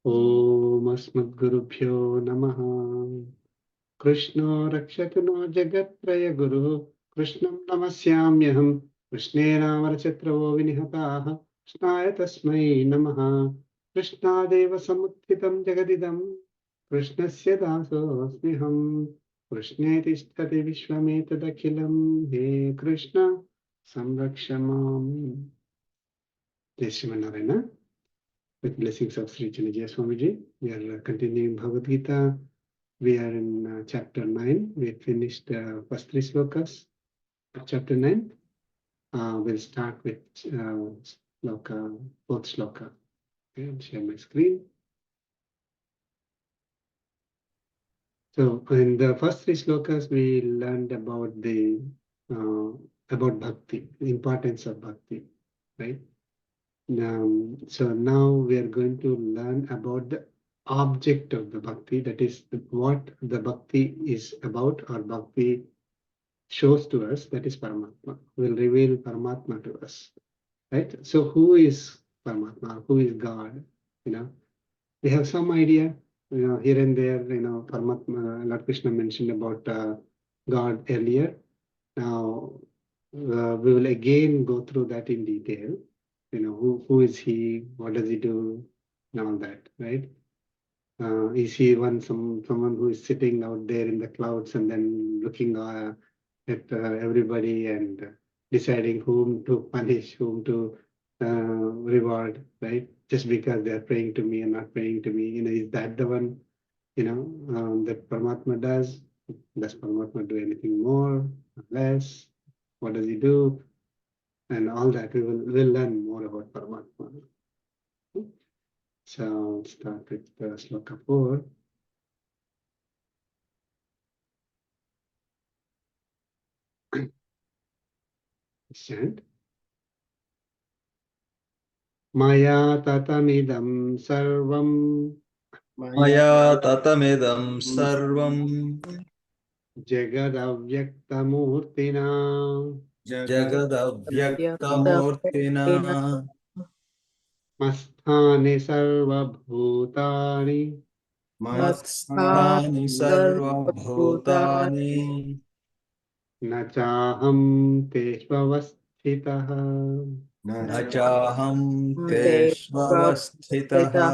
Om Asmadgurubhyo Namaha. Krishna Rakshatu no Jagatpraya Guru. Krishnam Namasyamyaham. Krishnena Varchatravo Vinihataha. Krishnaya Tasmai Namaha. Krishna Deva Samuthitam Jagadidam. Krishnasya Daso Smiham. Krishne Tishtati Vishwametadakhilam. He Krishna Samrakshamam. Jai Shrimanarayana. With blessings of Sri Chinajaya Swamiji, we are continuing Bhagavad Gita. We are in chapter 9. We finished first 3 slokas of chapter 9. We'll start with sloka, 4th sloka. Okay, I'll share my screen. So in the first 3 slokas, we learned about the about bhakti, the importance of bhakti, right? So now we are going to learn about the object of the bhakti, that is what the bhakti is about, or bhakti shows to us, that is Paramatma, will reveal Paramatma to us, right? So who is Paramatma? Who is God? We have some idea, here and there, Paramatma, Lord Krishna mentioned about God earlier. Now we will again go through that in detail. Who is he, what does he do, and all that, right? Is he someone who is sitting out there in the clouds and then looking at everybody and deciding whom to punish, whom to reward, right? Just because they are praying to me and not praying to me, is that the one, that Paramatma does? Does Paramatma do anything more, less? What does he do? And all that we'll learn more about Paramatma. So start with sloka 4. Chant. Maya tatamidam sarvam. Maya tatamidam sarvam. Jagadavyaktamurtina. Jagadavyaktamurtina. Masthani sarvabhutani. Matsthani sarvabhutani. Nachaham teshvavasthitaha. Nachaham teshvavasthitaha.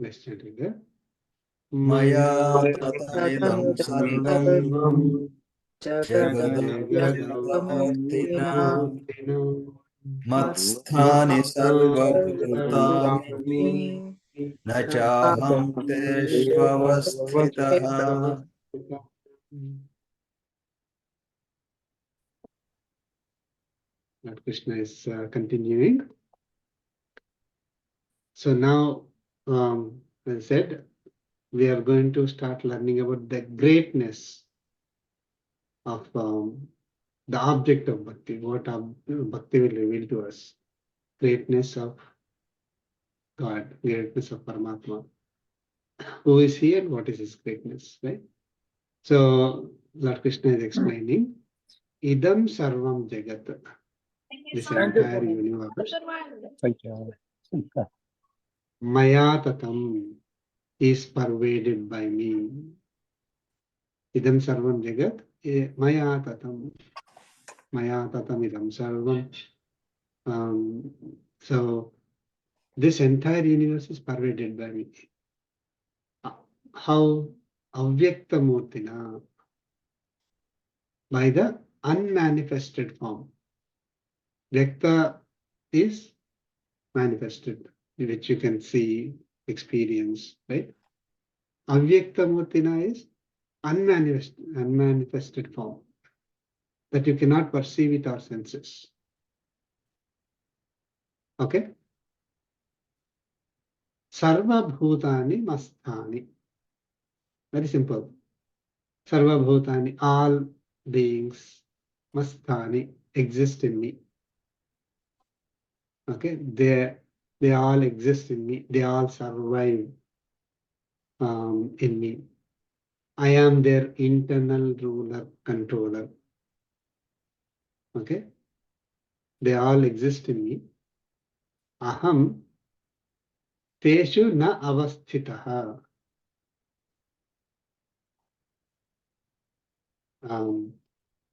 Let's chant together. Maya tatamidam sarvam. Jagadavyaktamurtina. Matsthani sarvabhutani. Nachaham teshvavasthitaha. Lord Krishna is continuing. So now, as I said, we are going to start learning about the greatness of the object of bhakti, what bhakti will reveal to us. Greatness of God, greatness of Paramatma. Who is he and what is his greatness, right? So Lord Krishna is explaining, Idam Sarvam Jagat, this entire universe. Maya Tatam is pervaded by me. Idam Sarvam Jagat, Maya Tatam. Maya Tatam Idam Sarvam. So this entire universe is pervaded by me. How? Avyakta Murtina, by the unmanifested form. Vyakta is manifested, which you can see, experience, right? Avyakta Murtina is unmanifested form that you cannot perceive with our senses. Okay? Sarva Bhutani Masthani. Very simple. Sarva Bhutani, all beings, Masthani, exist in me. Okay? They all exist in me. They all survive in me. I am their internal ruler, controller. Okay? They all exist in me. Aham teshu na avasthitaha.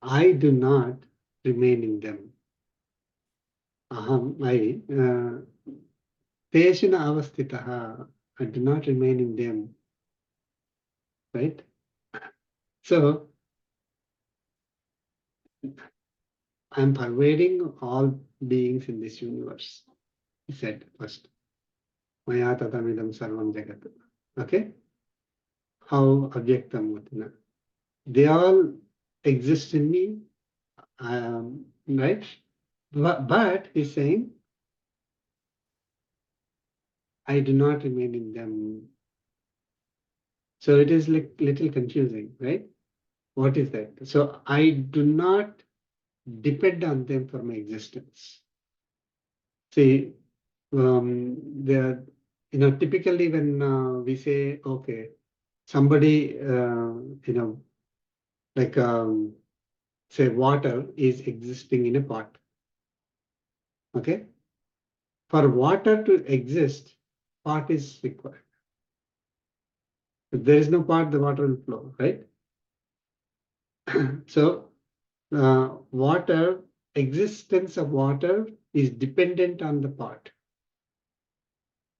I do not remain in them. Aham, teshu na avasthitaha. I do not remain in them. Right? So I'm pervading all beings in this universe. He said first. Maya tatamidam sarvam jagat. Okay? How Avyakta Mutina. They all exist in me, right? But he's saying, I do not remain in them. So it is like little confusing, right? What is that? So I do not depend on them for my existence. See, the typically when we say, okay, somebody, like say water is existing in a pot. Okay, for water to exist, pot is required. If there is no pot, the water will flow, right? So water, existence of water is dependent on the pot.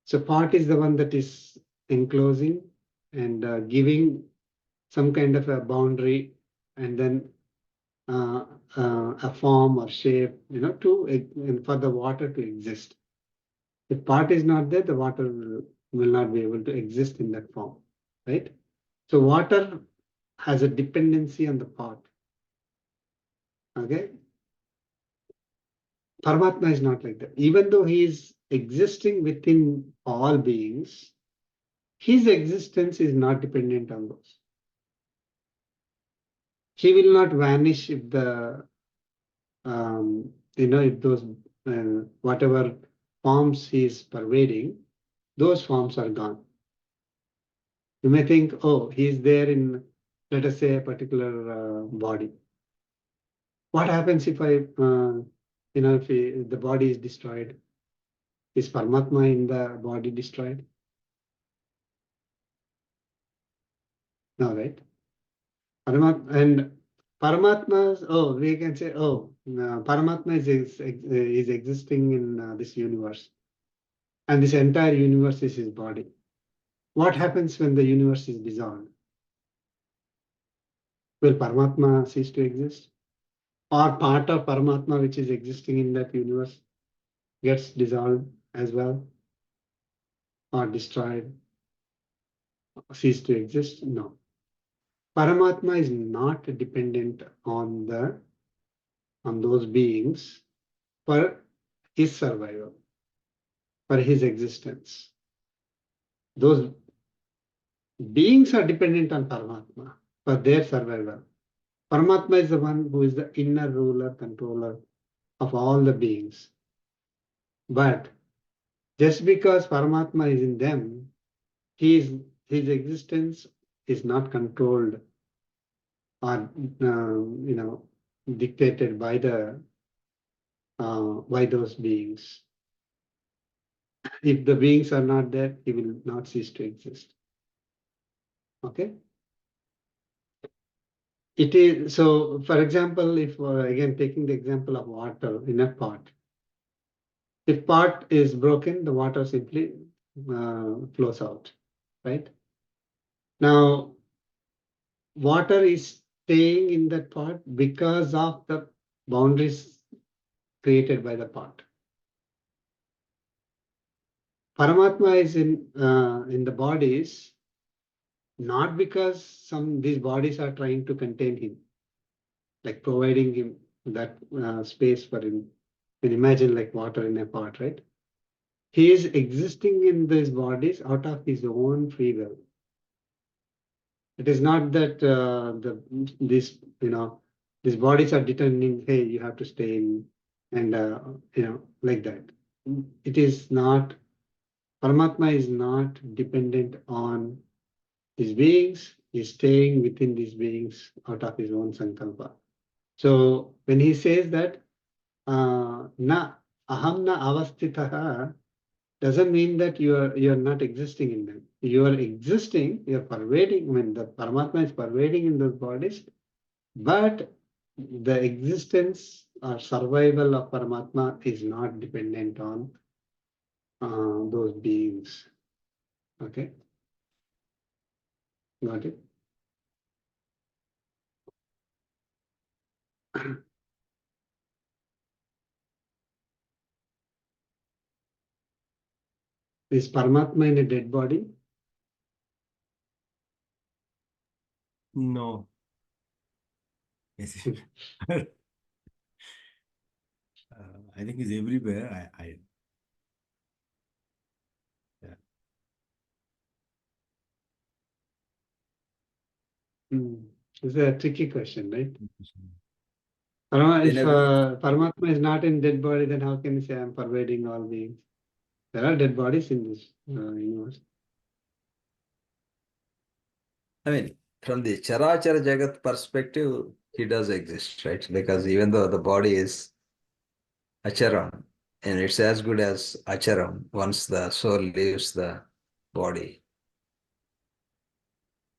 So pot is the one that is enclosing and giving some kind of a boundary, and then a form or shape, and for the water to exist. If pot is not there, the water will not be able to exist in that form, right? So water has a dependency on the pot. Okay. Paramatma is not like that. Even though he is existing within all beings, his existence is not dependent on those. He will not vanish if the if those whatever forms he is pervading, those forms are gone. You may think, oh, he is there in, let us say, a particular body. What happens if if the body is destroyed? Is Paramatma in the body destroyed? No, right? And Paramatma, we can say, Paramatma is existing in this universe, and this entire universe is his body. What happens when the universe is dissolved? Will Paramatma cease to exist? Or part of Paramatma which is existing in that universe gets dissolved as well, or destroyed, cease to exist? No. Paramatma is not dependent on those beings for his survival, for his existence. Those beings are dependent on Paramatma for their survival. Paramatma is the one who is the inner ruler, controller of all the beings. But just because Paramatma is in them, his existence is not controlled or dictated by those beings. If the beings are not there, he will not cease to exist. Okay. It is so. For example, if again taking the example of water in a pot, if pot is broken, the water simply flows out, right? Now, water is staying in that pot because of the boundaries created by the pot. Paramatma is in the bodies not because these bodies are trying to contain him, like providing him that space for him. And imagine like water in a pot, right? He is existing in these bodies out of his own free will. It is not that these bodies are determining, hey, you have to stay in, and like that. It is not. Paramatma is not dependent on these beings. He is staying within these beings out of his own sankalpa. So when he says that na aham na avastitaha, doesn't mean that you are not existing in them. You are existing, you are pervading, I mean the Paramatma is pervading in those bodies, but the existence or survival of Paramatma is not dependent on those beings. Okay, got it? Is Paramatma in a dead body? No. Yes. I think he's everywhere. Yeah. It's a tricky question, right? In If a way, Paramatma is not in dead body, then how can you say I'm pervading all beings? There are dead bodies in this universe. I mean, from the Charachara Jagat perspective, he does exist, right? Because even though the body is Acharam, and it's as good as Acharam once the soul leaves the body.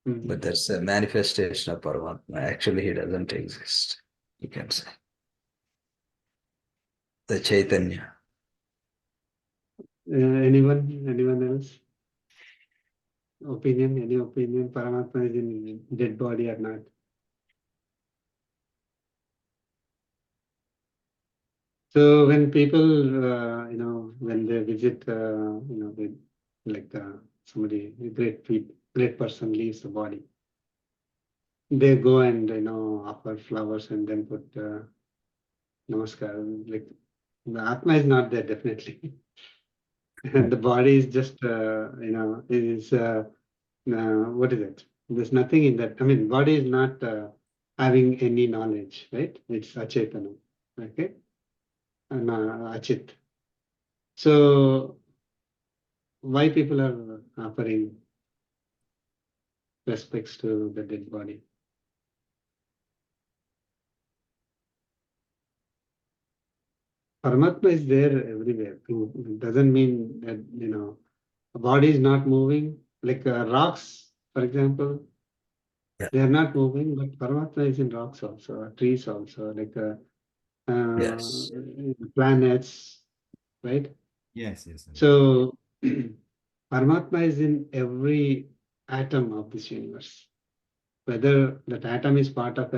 But that's a manifestation of Paramatma. Actually, he doesn't exist, you can say. The Chaitanya. Anyone else? Any opinion? Paramatma is in dead body or not? So when people, when they visit, like somebody, a great person leaves the body, they go and offer flowers and then put namaskar. Like the Atma is not there definitely, and the body is just is what is it? There's nothing in that. I mean, body is not having any knowledge, right? It's achetana, okay, and achit. So why people are offering respects to the dead body? Paramatma is there everywhere. It doesn't mean that a body is not moving. Like rocks, for example, Yeah. they are not moving, but Paramatma is in rocks also, trees also, like Yes. planets, right? Yes, yes. So Paramatma is in every atom of this universe. Whether that atom is part of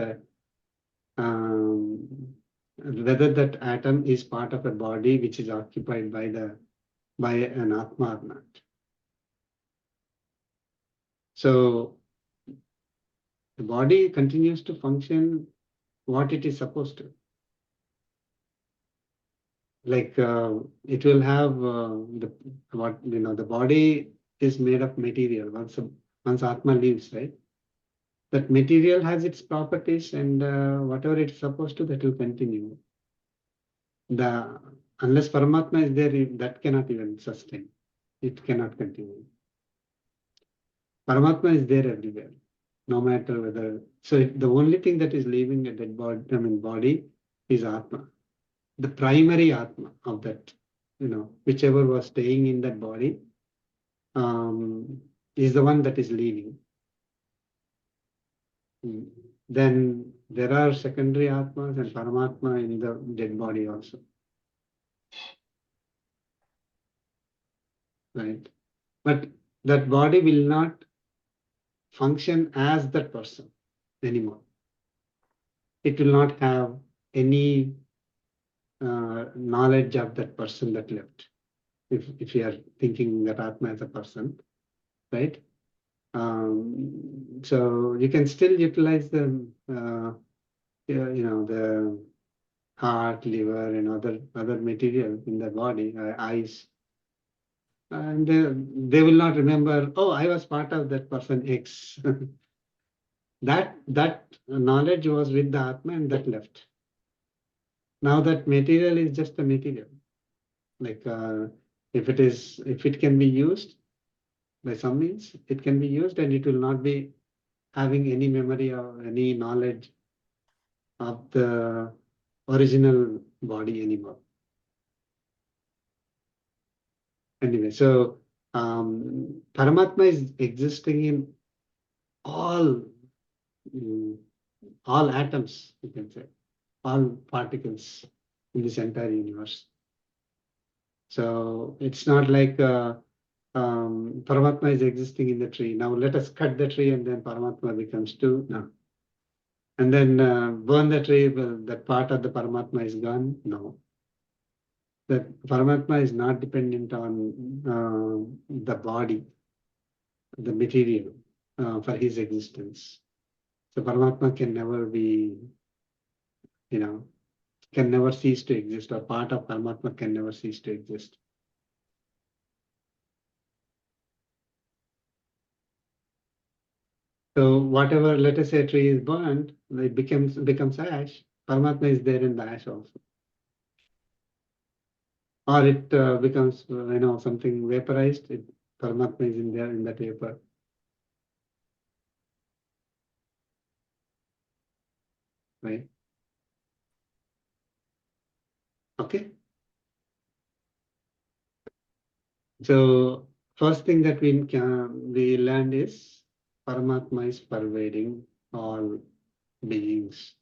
whether that atom is part of a body which is occupied by an Atma or not. So the body continues to function what it is supposed to. Like it will have the body is made of material. Once Atma leaves, right? That material has its properties, and whatever it's supposed to, that will continue. Unless Paramatma is there, that cannot even sustain. It cannot continue. Paramatma is there everywhere, no matter whether. So the only thing that is leaving a dead body, body, is Atma. The primary Atma of that, whichever was staying in that body, is the one that is leaving. Then there are secondary Atmas and Paramatma in the dead body also. Right? But that body will not function as that person anymore. It will not have any knowledge of that person that left. If you are thinking that Atma as a person, right? So you can still utilize the heart, liver, and other material in the body, eyes, and they will not remember. Oh, I was part of that person X. that knowledge was with the Atma and that left. Now that material is just a material. Like if it can be used by some means, it can be used, and it will not be having any memory or any knowledge of the original body anymore. Anyway, so Paramatma is existing in all all atoms, you can say, all particles in this entire universe. So it's not like Paramatma is existing in the tree. Now let us cut the tree and then Paramatma becomes two. No. And then burn the tree, well, that part of the Paramatma is gone. No. That Paramatma is not dependent on the body, the material for his existence. So Paramatma can never be, can never cease to exist, or part of Paramatma can never cease to exist. So whatever, let us say, a tree is burned, it becomes ash. Paramatma is there in the ash also, or it becomes something vaporized. Paramatma is in there in that vapor. Right? Okay. So first thing that we learned is Paramatma is pervading all beings.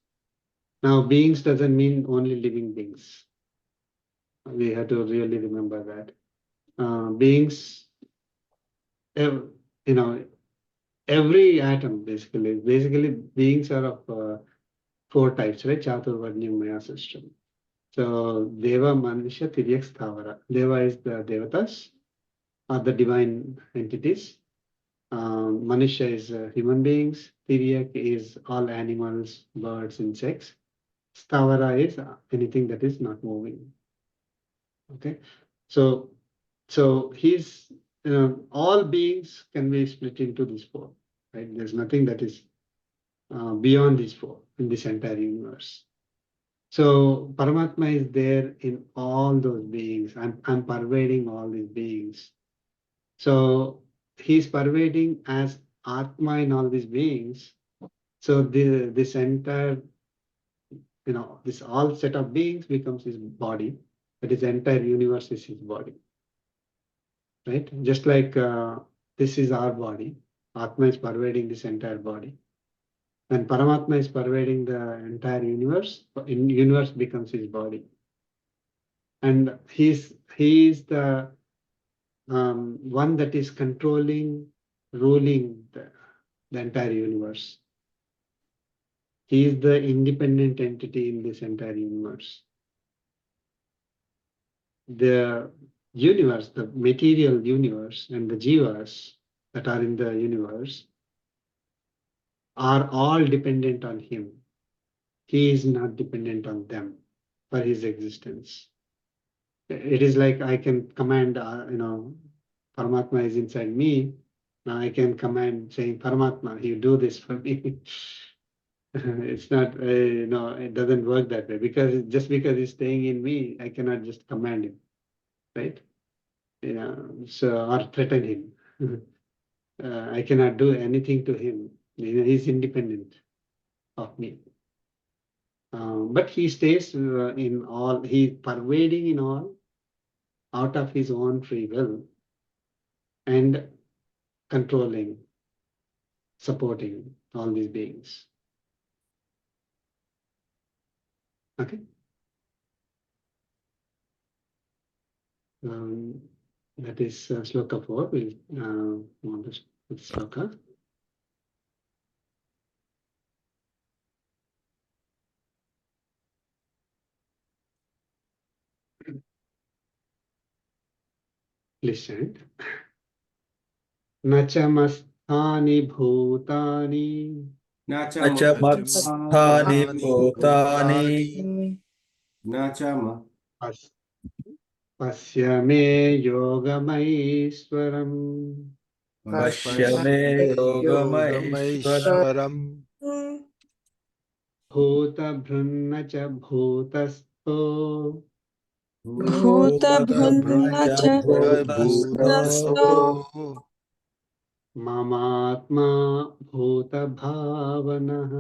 Now, beings doesn't mean only living beings. We have to really remember that. Beings, every atom basically beings are of 4 types, right? Chaturvarnyam Maya system. So Deva, Manusha, Tiryak, Sthavara. Deva is the Devatas, or the divine entities. Manusha is human beings. Tiryak is all animals, birds, insects. Sthavara is anything that is not moving. Okay, so he's all beings can be split into these 4. Right? There's nothing that is beyond these 4 in this entire universe. So Paramatma is there in all those beings. I'm pervading all these beings. So he's pervading as Atma in all these beings. So this entire, this all set of beings becomes his body. That is, entire universe is his body. Right? Just like this is our body. Atma is pervading this entire body. When Paramatma is pervading the entire universe, universe becomes his body. And he is the one that is controlling, ruling the entire universe. He is the independent entity in this entire universe. The universe, the material universe, and the jivas that are in the universe are all dependent on him. He is not dependent on them for his existence. It is like I can command, Paramatma is inside me. Now I can command saying, Paramatma, you do this for me. It's not, it doesn't work that way, because just because he's staying in me, I cannot just command him, right? So, or threaten him. I cannot do anything to him. He's independent of me. But he stays in all, he's pervading in all out of his own free will and controlling, supporting all these beings. Okay. That is Shloka 4. We'll want to Shloka. Listen. Nachamastani bhutani न च न च मत्स्थानि भूतानि न च pasya me yogamayeswaram. पश्य मे योगमैश्वरम् Bhuta bhrunna cha bhutastho भूतभृन्न च भूतस्थो mamatma bhuta bhavanah.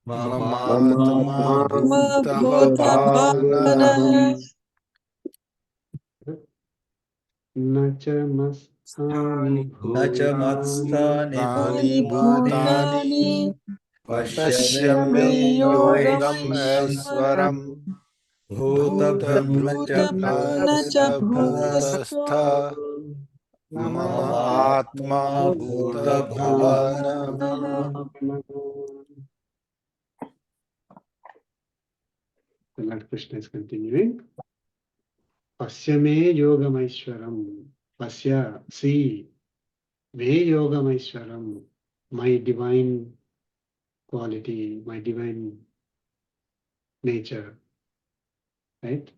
ममात्मा भूतभावनः nacha masthani न च मत्स्थानि Bhutani भूतानि bhutani पश्य मे Pasya me yogam योगमैश्वरम् eswaram Bhuta भूतभव्य च Bhuta Bharat Bharata Bhutastha Mama मम Atma आत्मा Bhuta Bhavana. The Lord Krishna is continuing. Pasya me yogamaishwaram. Pasya, see, me yogamaishwaram, my divine quality, my divine nature, right?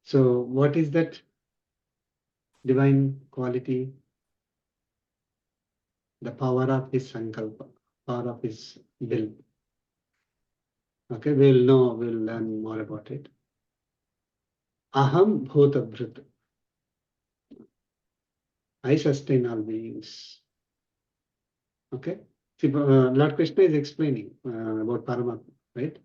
So what is that divine quality? The power of his sankalpa, power of his will. Okay, we'll learn more about it. Aham bhuta bhrut. I sustain all beings. Okay. See, Lord Krishna is explaining about Paramatma, right?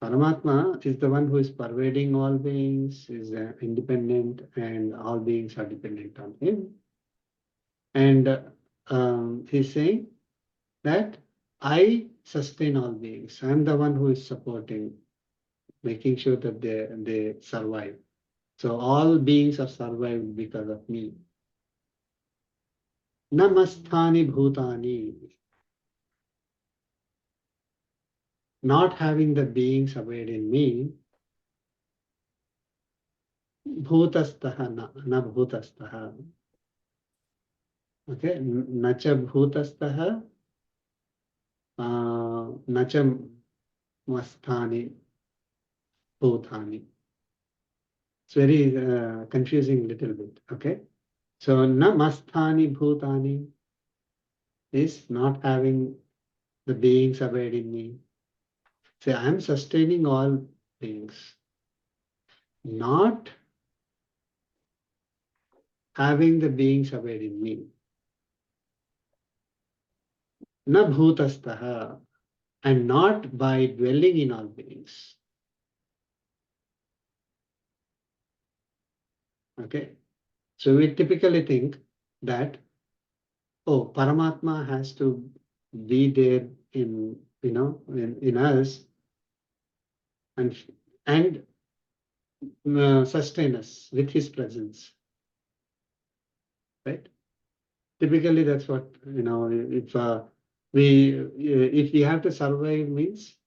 Paramatma is the one who is pervading all beings, is independent, and all beings are dependent on him. And he's saying that I sustain all beings. I'm the one who is supporting, making sure that they survive. So all beings are survived because of me. Namasthani bhutani. Not having the beings abide in me, bhutastaha na bhutastaha. Okay, nacha bhutastaha, nacha masthani bhutani. It's very confusing little bit. Okay, so na masthani bhutani is not having the beings abide in me. Say, I am sustaining all beings, not having the beings abide in me. Na bhutastaha, and not by dwelling in all beings. Okay, so we typically think that, oh, Paramatma has to be there in, in us and sustain us with his presence, right? Typically, that's what, if we have to survive means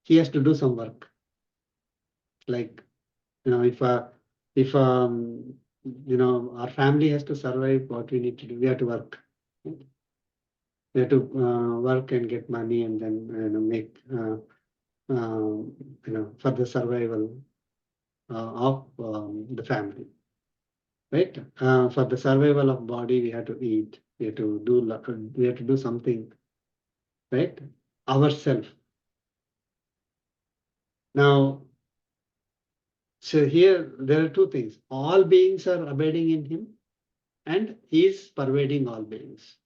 he has to do some work. Like, if our family has to survive, what we need to do, we have to work. Right? We have to work and get money and then make for the survival of the family, right? For the survival of body, we have to eat. We have to do something, right? Ourselves. Now, so here there are two things. All beings are abiding in him, and he is pervading all beings.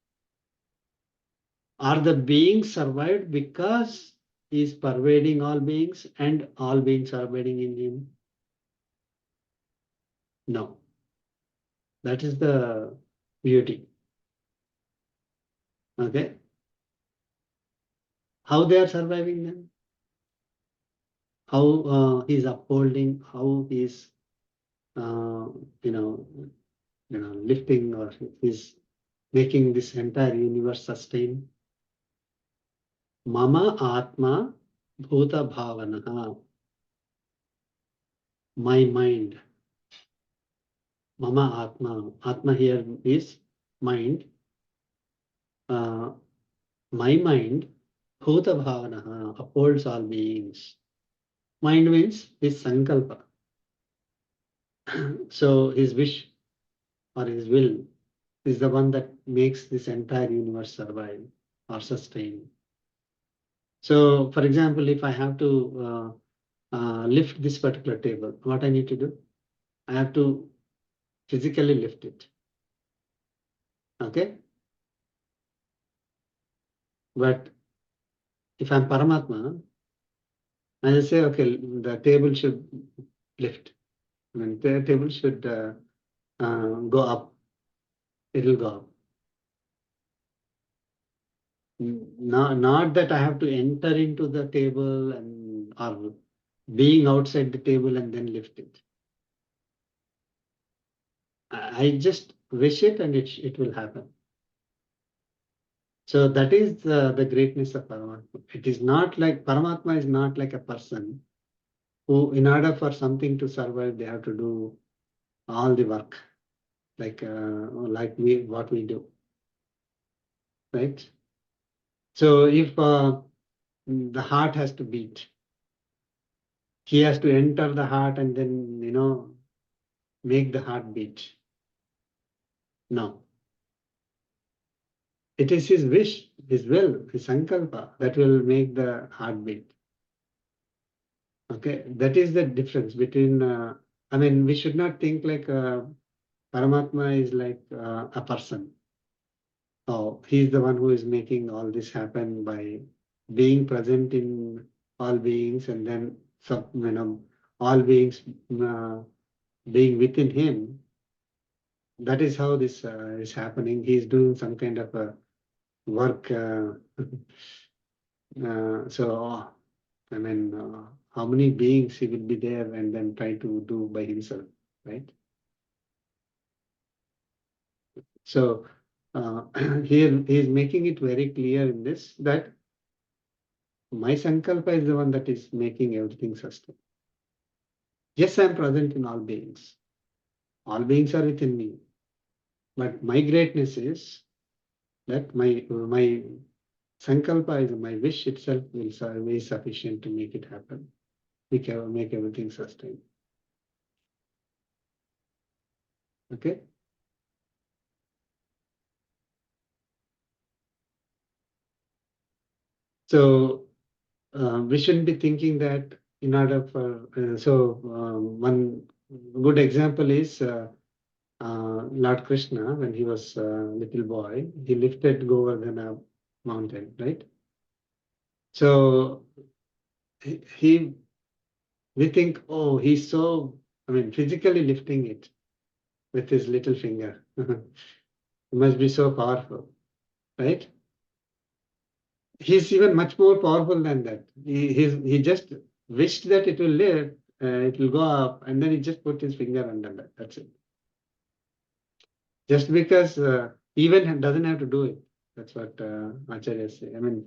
Are the beings survived because he is pervading all beings and all beings are abiding in him? No. That is the beauty. Okay. How they are surviving them? How he is upholding? How he is, lifting or is making this entire universe sustain? Mama Atma Bhuta Bhavanaha. My mind. Mama Atma. Atma here is mind. My mind, Bhuta Bhavanaha, upholds all beings. Mind means his sankalpa. So his wish or his will is the one that makes this entire universe survive or sustain. So, for example, if I have to lift this particular table, what I need to do? I have to physically lift it. Okay? But if I'm Paramatma, I will say, okay, the table should lift. I mean, the table should go up. It will go up. Not that I have to enter into the table and or being outside the table and then lift it. I just wish it and it will happen. So that is the greatness of Paramatma. It is not like Paramatma is not like a person who, in order for something to survive, they have to do all the work, like what we do, right? So if the heart has to beat, he has to enter the heart and then make the heart beat. No, it is his wish, his will, his sankalpa that will make the heart beat. Okay, that is the difference between. I mean, we should not think like Paramatma is like a person. Oh, he's the one who is making all this happen by being present in all beings and then all beings being within him. That is how this is happening. He's doing some kind of a work. So, I mean, how many beings he will be there and then try to do by himself, right? So here he is making it very clear in this that my sankalpa is the one that is making everything sustain. Yes, I am present in all beings. All beings are within me. But my greatness is that my sankalpa is my wish itself will be sufficient to make it happen. We can make everything sustain. Okay. So we shouldn't be thinking that in order for one good example is Lord Krishna, when he was a little boy, he lifted Govardhana mountain, right? So we think, oh, he's so, I mean, physically lifting it with his little finger. He must be so powerful, right? He's even much more powerful than that. He just wished that it will lift, it will go up, and then he just put his finger under that. That's it. Just because even doesn't have to do it. That's what Acharyas say. I mean,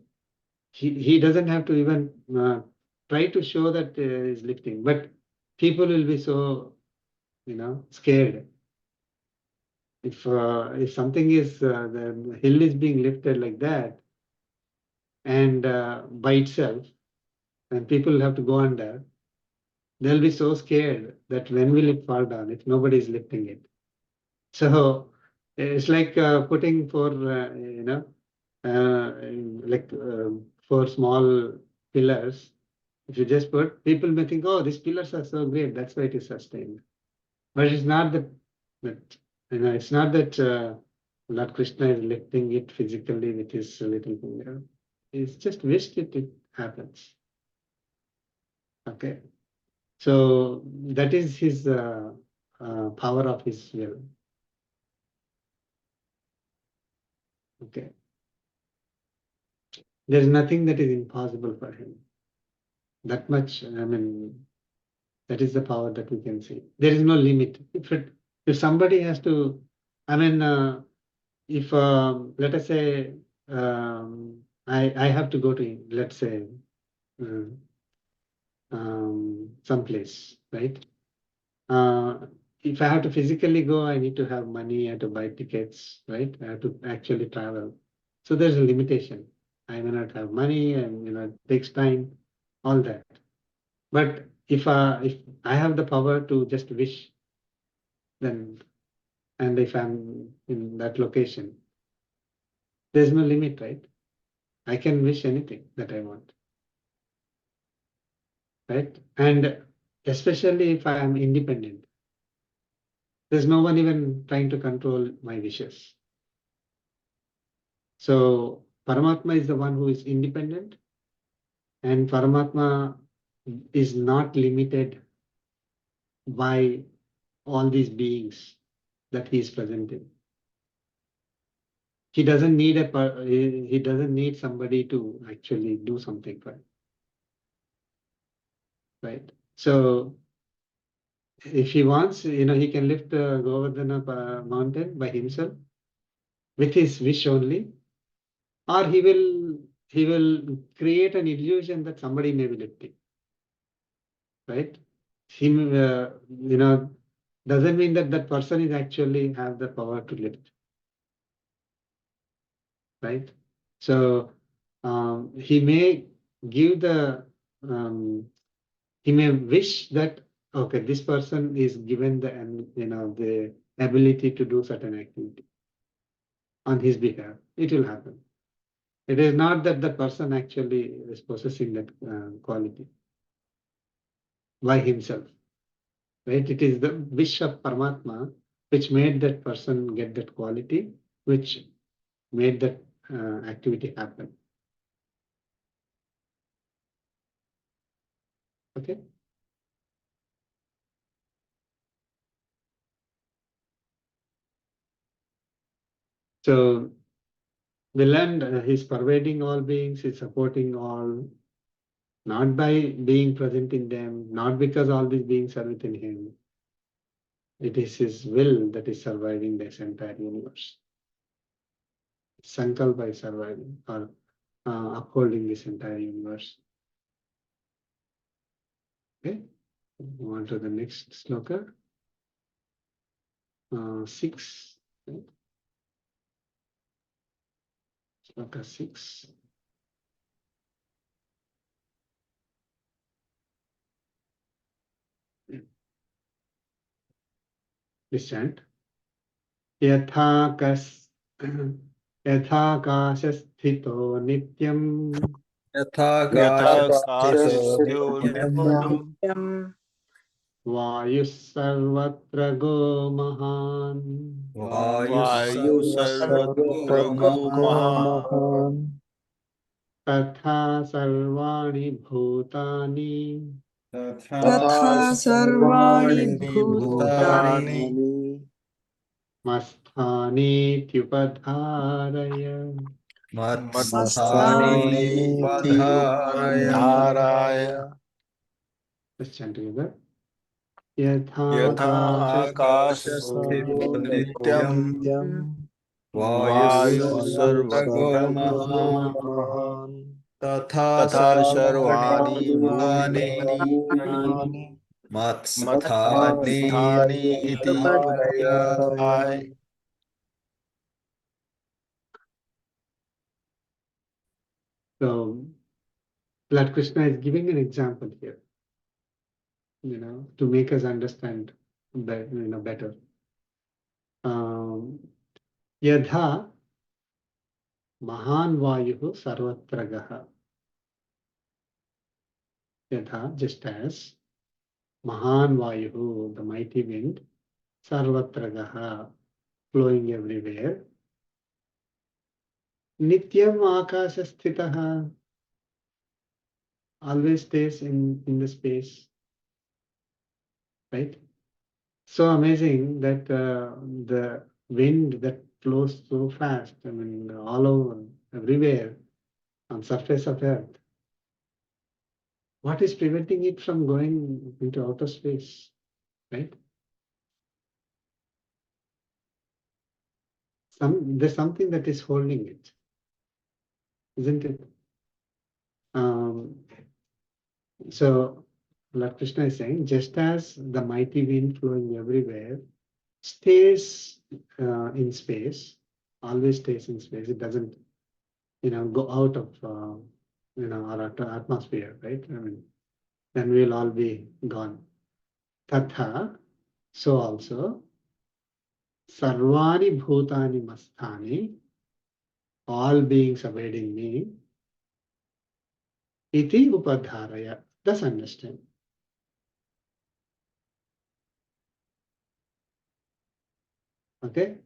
he doesn't have to even try to show that he's lifting, but people will be so scared if something is the hill is being lifted like that and by itself, and people have to go under, they'll be so scared that when will it fall down if nobody is lifting it. So it's like putting for like 4 small pillars. If you just put, people may think, oh, these pillars are so great, that's why it is sustained. But it's not that it's not that Lord Krishna is lifting it physically with his little finger. He's just wished it happens. Okay. So that is his power of his will. Okay. There is nothing that is impossible for him. That much, I mean, that is the power that we can see. There is no limit. If somebody has to, I mean, if let us say I have to go to, let's say, someplace, right? If I have to physically go, I need to have money, I have to buy tickets, right? I have to actually travel. So there's a limitation. I may not have money, and it takes time, all that. But if I have the power to just wish, then, and if I'm in that location, there's no limit, right? I can wish anything that I want, right? And especially if I am independent, there's no one even trying to control my wishes. So Paramatma is the one who is independent, and Paramatma is not limited by all these beings that he is present in. He doesn't need he doesn't need somebody to actually do something for him. Right? So if he wants, he can lift the Govardhana mountain by himself with his wish only, or he will create an illusion that somebody may be lifting. Right? Him, doesn't mean that that person is actually have the power to lift. Right? So he may give he may wish that, okay, this person is given the ability to do certain activity on his behalf. It will happen. It is not that the person actually is possessing that quality by himself. Right? It is the wish of Paramatma which made that person get that quality, which made that activity happen. Okay. So we learned he's pervading all beings, he's supporting all, not by being present in them, not because all these beings are within him. It is his will that is surviving this entire universe. Sankalpa is surviving or upholding this entire universe. Okay, move on to the next sloka. 6. Okay. Sloka 6. Please chant. यथाकाशस्थितो नित्यं यथाकाशस्थितो यथाकाशस्थितो वायुः सर्वत्र गो महान् वायुः सर्वत्र सर्वत्र महान् तथा सर्वाणि भूतानि तथा सर्वाणि भूतानि मत्स्थानीत्युपधारय मत्स्थानीति उपधारय Let's chant together. यथा आकाशस्थितो नित्यम् वायुः सर्वत्र महान् तथा तथा सर्वाणि सर्वाणि भूतानि मत्स्थानि मत्स्थानि इति उपधारय So, Lord Krishna is giving an example here, to make us understand better. Yadha Mahan Vayuhu Sarvatragaha. Yadha, just as Mahan Vayuhu, the mighty wind, Sarvatragaha, flowing everywhere. Nityam Akashasthitaha, always stays in the space. Right? So amazing that the wind that flows so fast, all over, everywhere, on surface of earth. What is preventing it from going into outer space, right? There's something that is holding it, isn't it? So Lord Krishna is saying, just as the mighty wind flowing everywhere stays in space, always stays in space. It doesn't, go out of, our atmosphere, right? Then we'll all be gone. Tatha, so also, sarvani bhutani masthani, all beings abiding me, iti upadharaya, thus understand. Okay,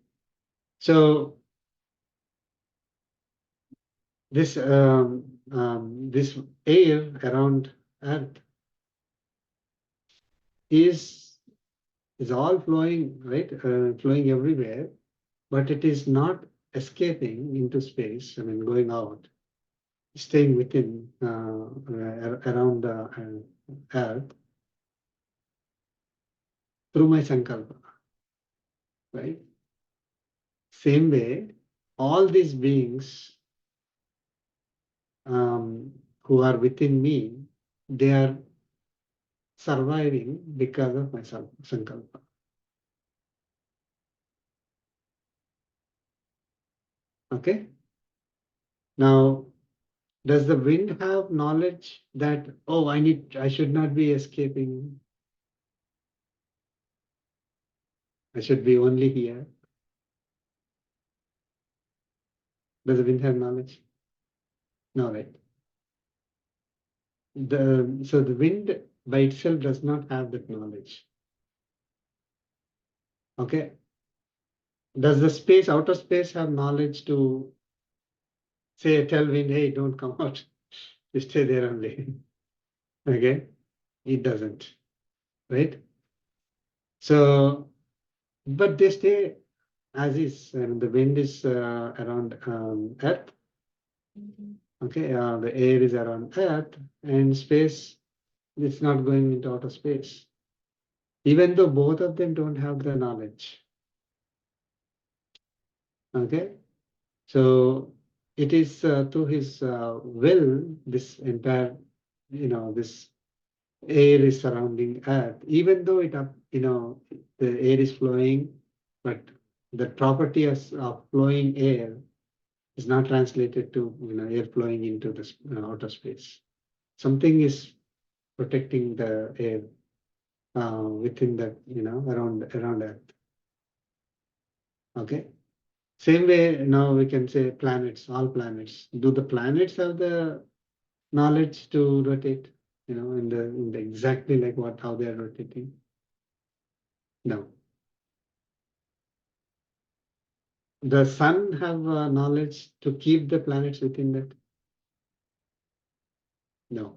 so this this air around Earth is It's all flowing, right? Flowing everywhere, but it is not escaping into space. I mean, going out, staying within around the earth through my sankalpa, right? Same way, all these beings who are within me, they are surviving because of my sankalpa. Okay. Now, does the wind have knowledge that, oh, I should not be escaping. I should be only here. Does the wind have knowledge? No, right? So the wind by itself does not have that knowledge. Okay. Does the space, outer space, have knowledge to say, tell wind, hey, don't come out. You stay there only. Okay. It doesn't. Right? So, but they stay as is, and the wind is around Earth. Okay, the air is around Earth, and space, it's not going into outer space. Even though both of them don't have the knowledge. Okay, so it is through his will, this entire, this air is surrounding Earth. Even though the air is flowing, but the property of flowing air is not translated to air flowing into the outer space. Something is protecting the air within that around Earth. Okay. Same way now we can say planets, all planets. Do the planets have the knowledge to rotate? In the exactly like how they are rotating? No. The sun have knowledge to keep the planets within that? No.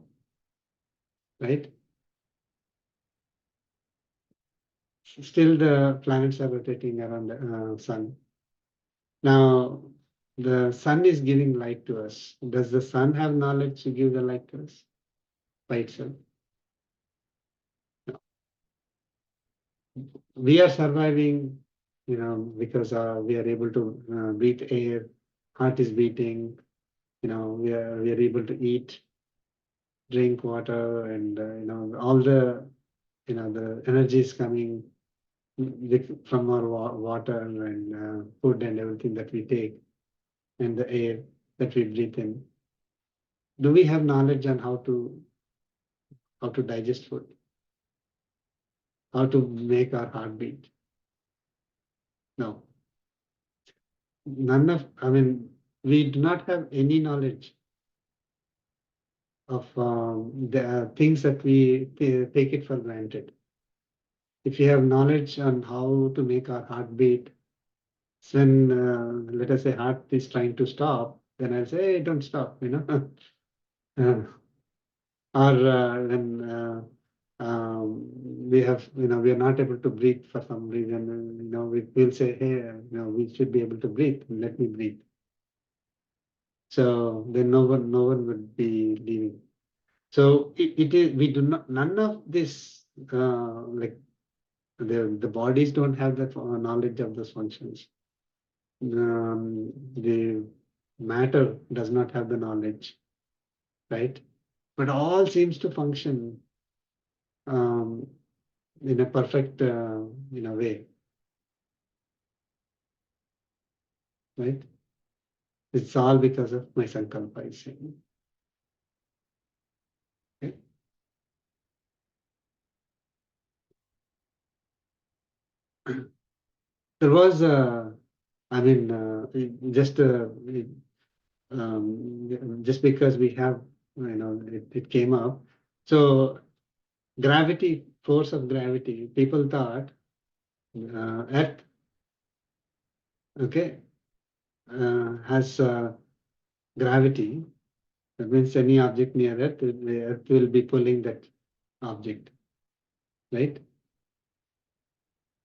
Right? Still the planets are rotating around the sun. Now, the sun is giving light to us. Does the sun have knowledge to give the light to us by itself? No. We are surviving, because we are able to breathe air, heart is beating, we are able to eat, drink water, and all the the energy is coming from our water and food and everything that we take, and the air that we breathe in. Do we have knowledge on how to digest food, how to make our heart beat? No. We do not have any knowledge of the things that we take it for granted. If you have knowledge on how to make our heart beat, when let us say heart is trying to stop, then I'll say, hey, don't stop, or when we are not able to breathe for some reason, we'll say, hey, we should be able to breathe, let me breathe. So then no one would be leaving. So it is, we do not, none of this, like the bodies don't have that knowledge of those functions. The matter does not have the knowledge, right? But all seems to function in a perfect way, right? It's all because of my sankalpa, I say. Okay? There was just because we have, it came up. So gravity, force of gravity, people thought Earth, okay, has gravity. That means any object near Earth, the Earth will be pulling that object, right?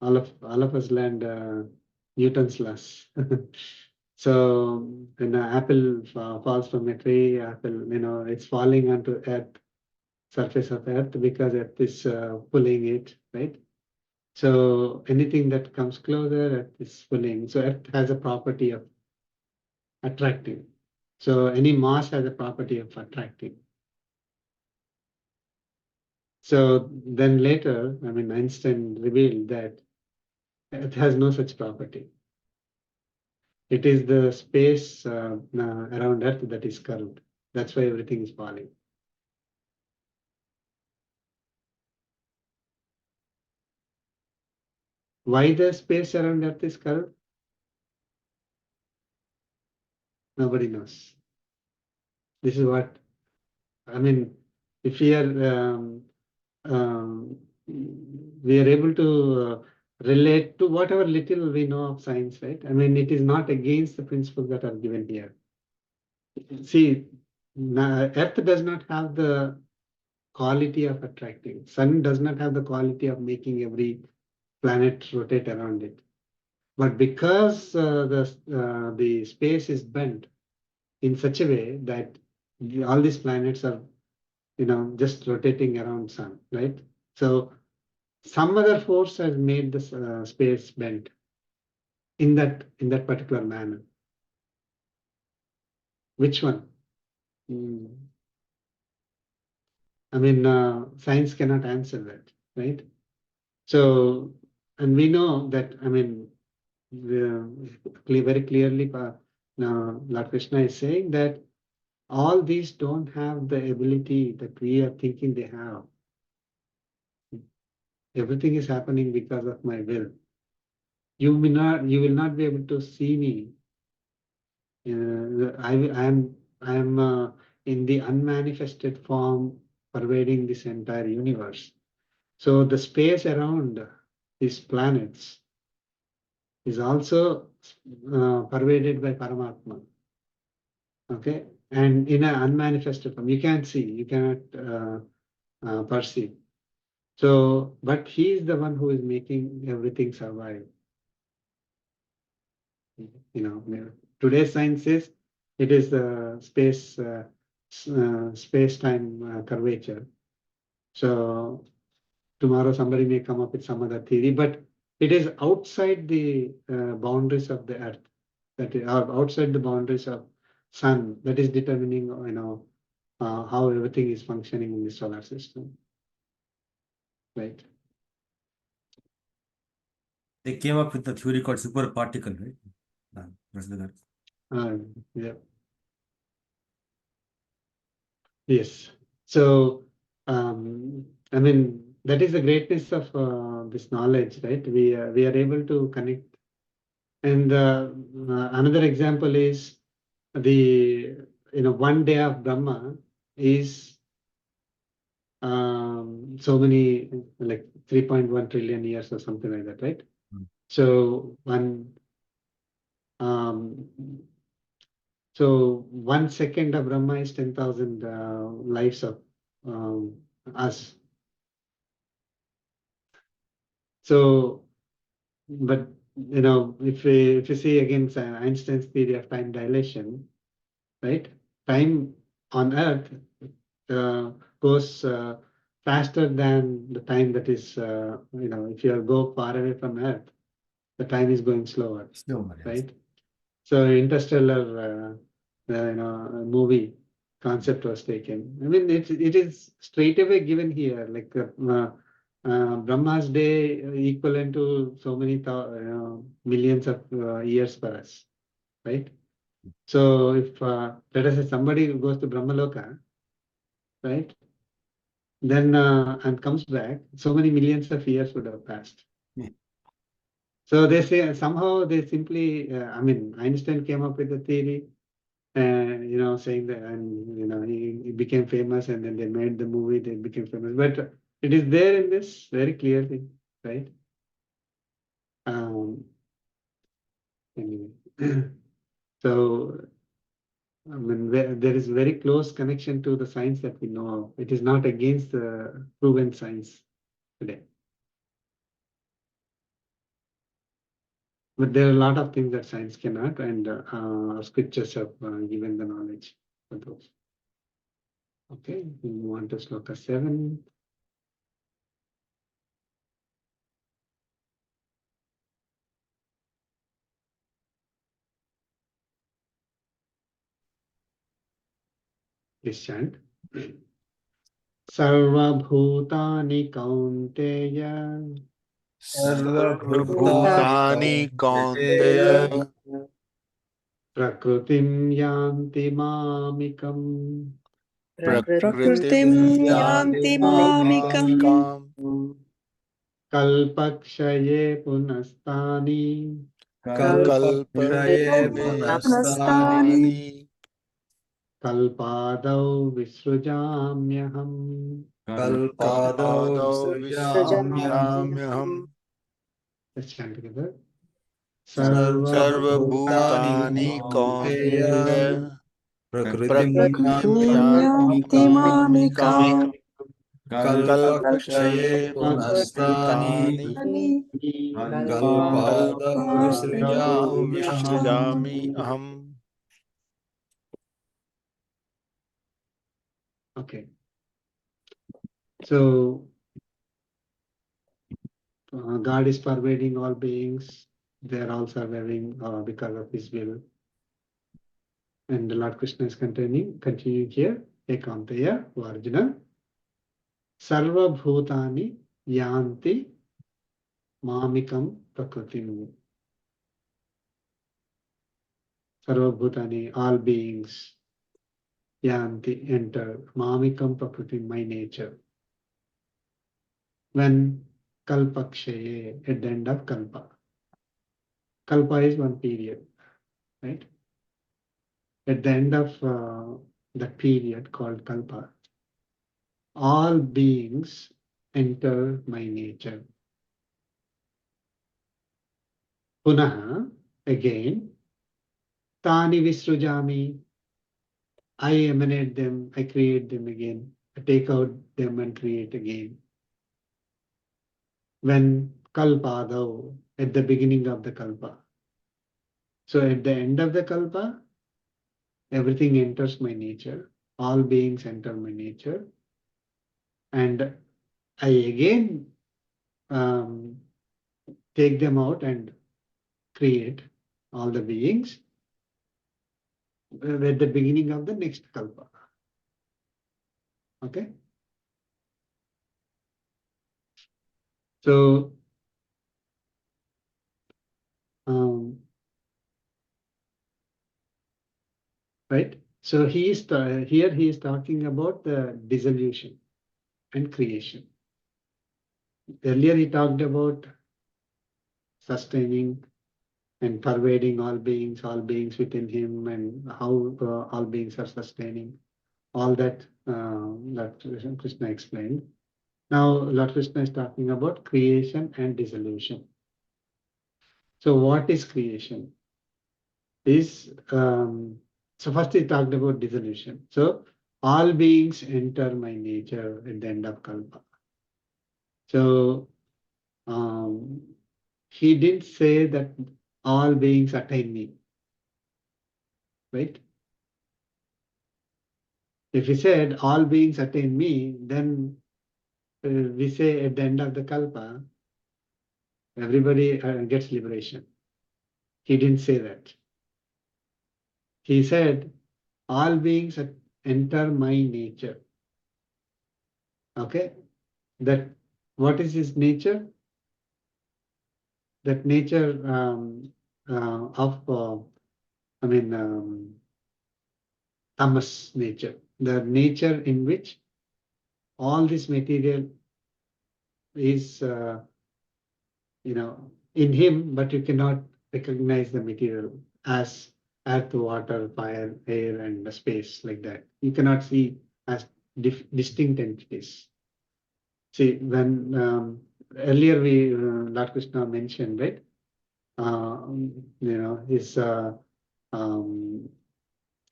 all of us learned Newton's laws. So when an apple falls from a tree, apple, it's falling onto earth, surface of earth, because earth is pulling it, right? So anything that comes closer, earth is pulling. So earth has a property of attracting. So any mass has a property of attracting. So then later, Einstein revealed that Earth has no such property. It is the space around Earth that is curved. That's why everything is falling. Why the space around Earth is curved? Nobody knows. This is what, if we are able to relate to whatever little we know of science, right? It is not against the principles that are given here. See, Earth does not have the quality of attracting. Sun does not have the quality of making every planet rotate around it. But because the space is bent in such a way that all these planets are, just rotating around sun, right? So some other force has made the space bent in that particular manner. Which one? Science cannot answer that, right? So, and we know that, very clearly, now Lord Krishna is saying that all these don't have the ability that we are thinking they have. Everything is happening because of my will. You will not be able to see me. I am in the unmanifested form pervading this entire universe. So the space around these planets is also pervaded by Paramatma. Okay, and in an unmanifested form, you can't see, you cannot perceive. So, but he is the one who is making everything survive. Today's science says it is the space-time curvature. So tomorrow somebody may come up with some other theory, but it is outside the boundaries of the Earth, that are outside the boundaries of Sun, that is determining, how everything is functioning in the solar system, right? They came up with the theory called super particle, right? That's the Yeah. Yes. So, that is the greatness of this knowledge, right? We are able to connect. And another example is the, one day of Brahma is so many, like 3.1 trillion years or something like that, right? So so 1 second of Brahma is 10,000 lives of us. So, but if you see again Einstein's theory of time dilation, right? Time on Earth goes faster than the time that is, if you go far away from Earth, the time is going slower, right? So Interstellar, movie concept was taken. It is straight away given here, like Brahma's day equivalent to so many millions of years for us, right? So if let us say somebody goes to Brahmaloka, right, then and comes back, so many millions of years would have passed. So they say somehow they simply, Einstein came up with a theory, saying that, and he became famous, and then they made the movie, they became famous. But it is there in this very clearly, right? Anyway, so there is very close connection to the science that we know of. It is not against the proven science today. But there are a lot of things that science cannot, and scriptures have given the knowledge for those. Okay, we move on to Sloka 7. Please chant. Sarvabhutani Kaunteya Sarvabhutani Kaunteya Prakritim Yanti Mamikam Prakritim Yanti Mamikam Kalpakshaye Punastani Kalpakshaye punastani Kalpadau Visrujamyaham. kalpadau Kalpadau visrujamyaham Visrujamyaham Let's chant together. sarvabhutani Sarvabhutani kaunteya Kaunteya prakritim Prakritim yanti Yanti mamikam Mamikam kalpakshaye Kalpakshaye punastani Punastani kalpadau Kalpadau visrujamyaham. Visrujami Aham. Okay. So God is pervading all beings. They are all surviving because of His will. And the Lord Krishna is continuing here. Ekantaya Arjuna. Sarva Bhutani Yanti Mamikam Prakritim. Sarva Bhutani, all beings. Yanti, enter. Mamikam Prakritim, my nature. When Kalpakshaye, at the end of Kalpa. Kalpa is one period, right? At the end of the period called Kalpa, all beings enter my nature. Punaha, again, Tani Visrujami, I emanate them, I create them again, I take out them and create again. When Kalpadau, at the beginning of the Kalpa. So at the end of the Kalpa, everything enters my nature, all beings enter my nature, and I again take them out and create all the beings at the beginning of the next Kalpa. Okay? So, right? So here he is talking about the dissolution and creation. Earlier he talked about sustaining and pervading all beings within him, and how all beings are sustaining. All that that Krishna explained. Now Lord Krishna is talking about creation and dissolution. So what is creation? So first he talked about dissolution. So all beings enter my nature at the end of Kalpa. So he didn't say that all beings attain me, right? If he said all beings attain me, then we say at the end of the Kalpa, everybody gets liberation. He didn't say that. He said, all beings enter my nature. Okay? That what is his nature? That nature of Tamas nature. The nature in which all this material is in him, but you cannot recognize the material as earth, water, fire, air, and space, like that. You cannot see as distinct entities. See, when earlier Lord Krishna mentioned, right? His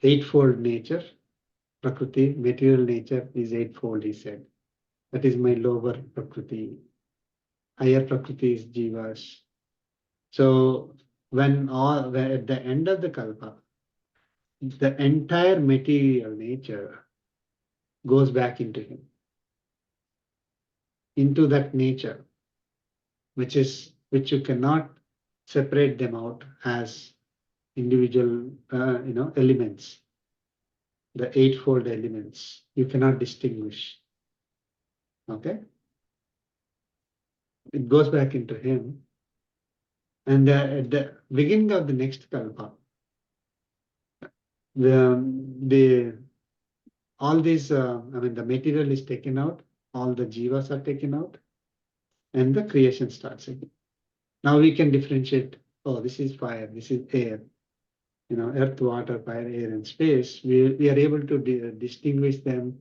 eightfold nature, Prakriti, material nature is eightfold, he said. That is my lower Prakriti. Higher Prakriti is Jivas. So when at the end of the kalpa, the entire material nature goes back into him, into that nature, which you cannot separate them out as individual, elements, the eightfold elements. You cannot distinguish. Okay, it goes back into him, and at the beginning of the next kalpa, all these, the material is taken out, all the jivas are taken out, and the creation starts again. Now we can differentiate, oh, this is fire, this is air, earth, water, fire, air, and space. We are able to distinguish them,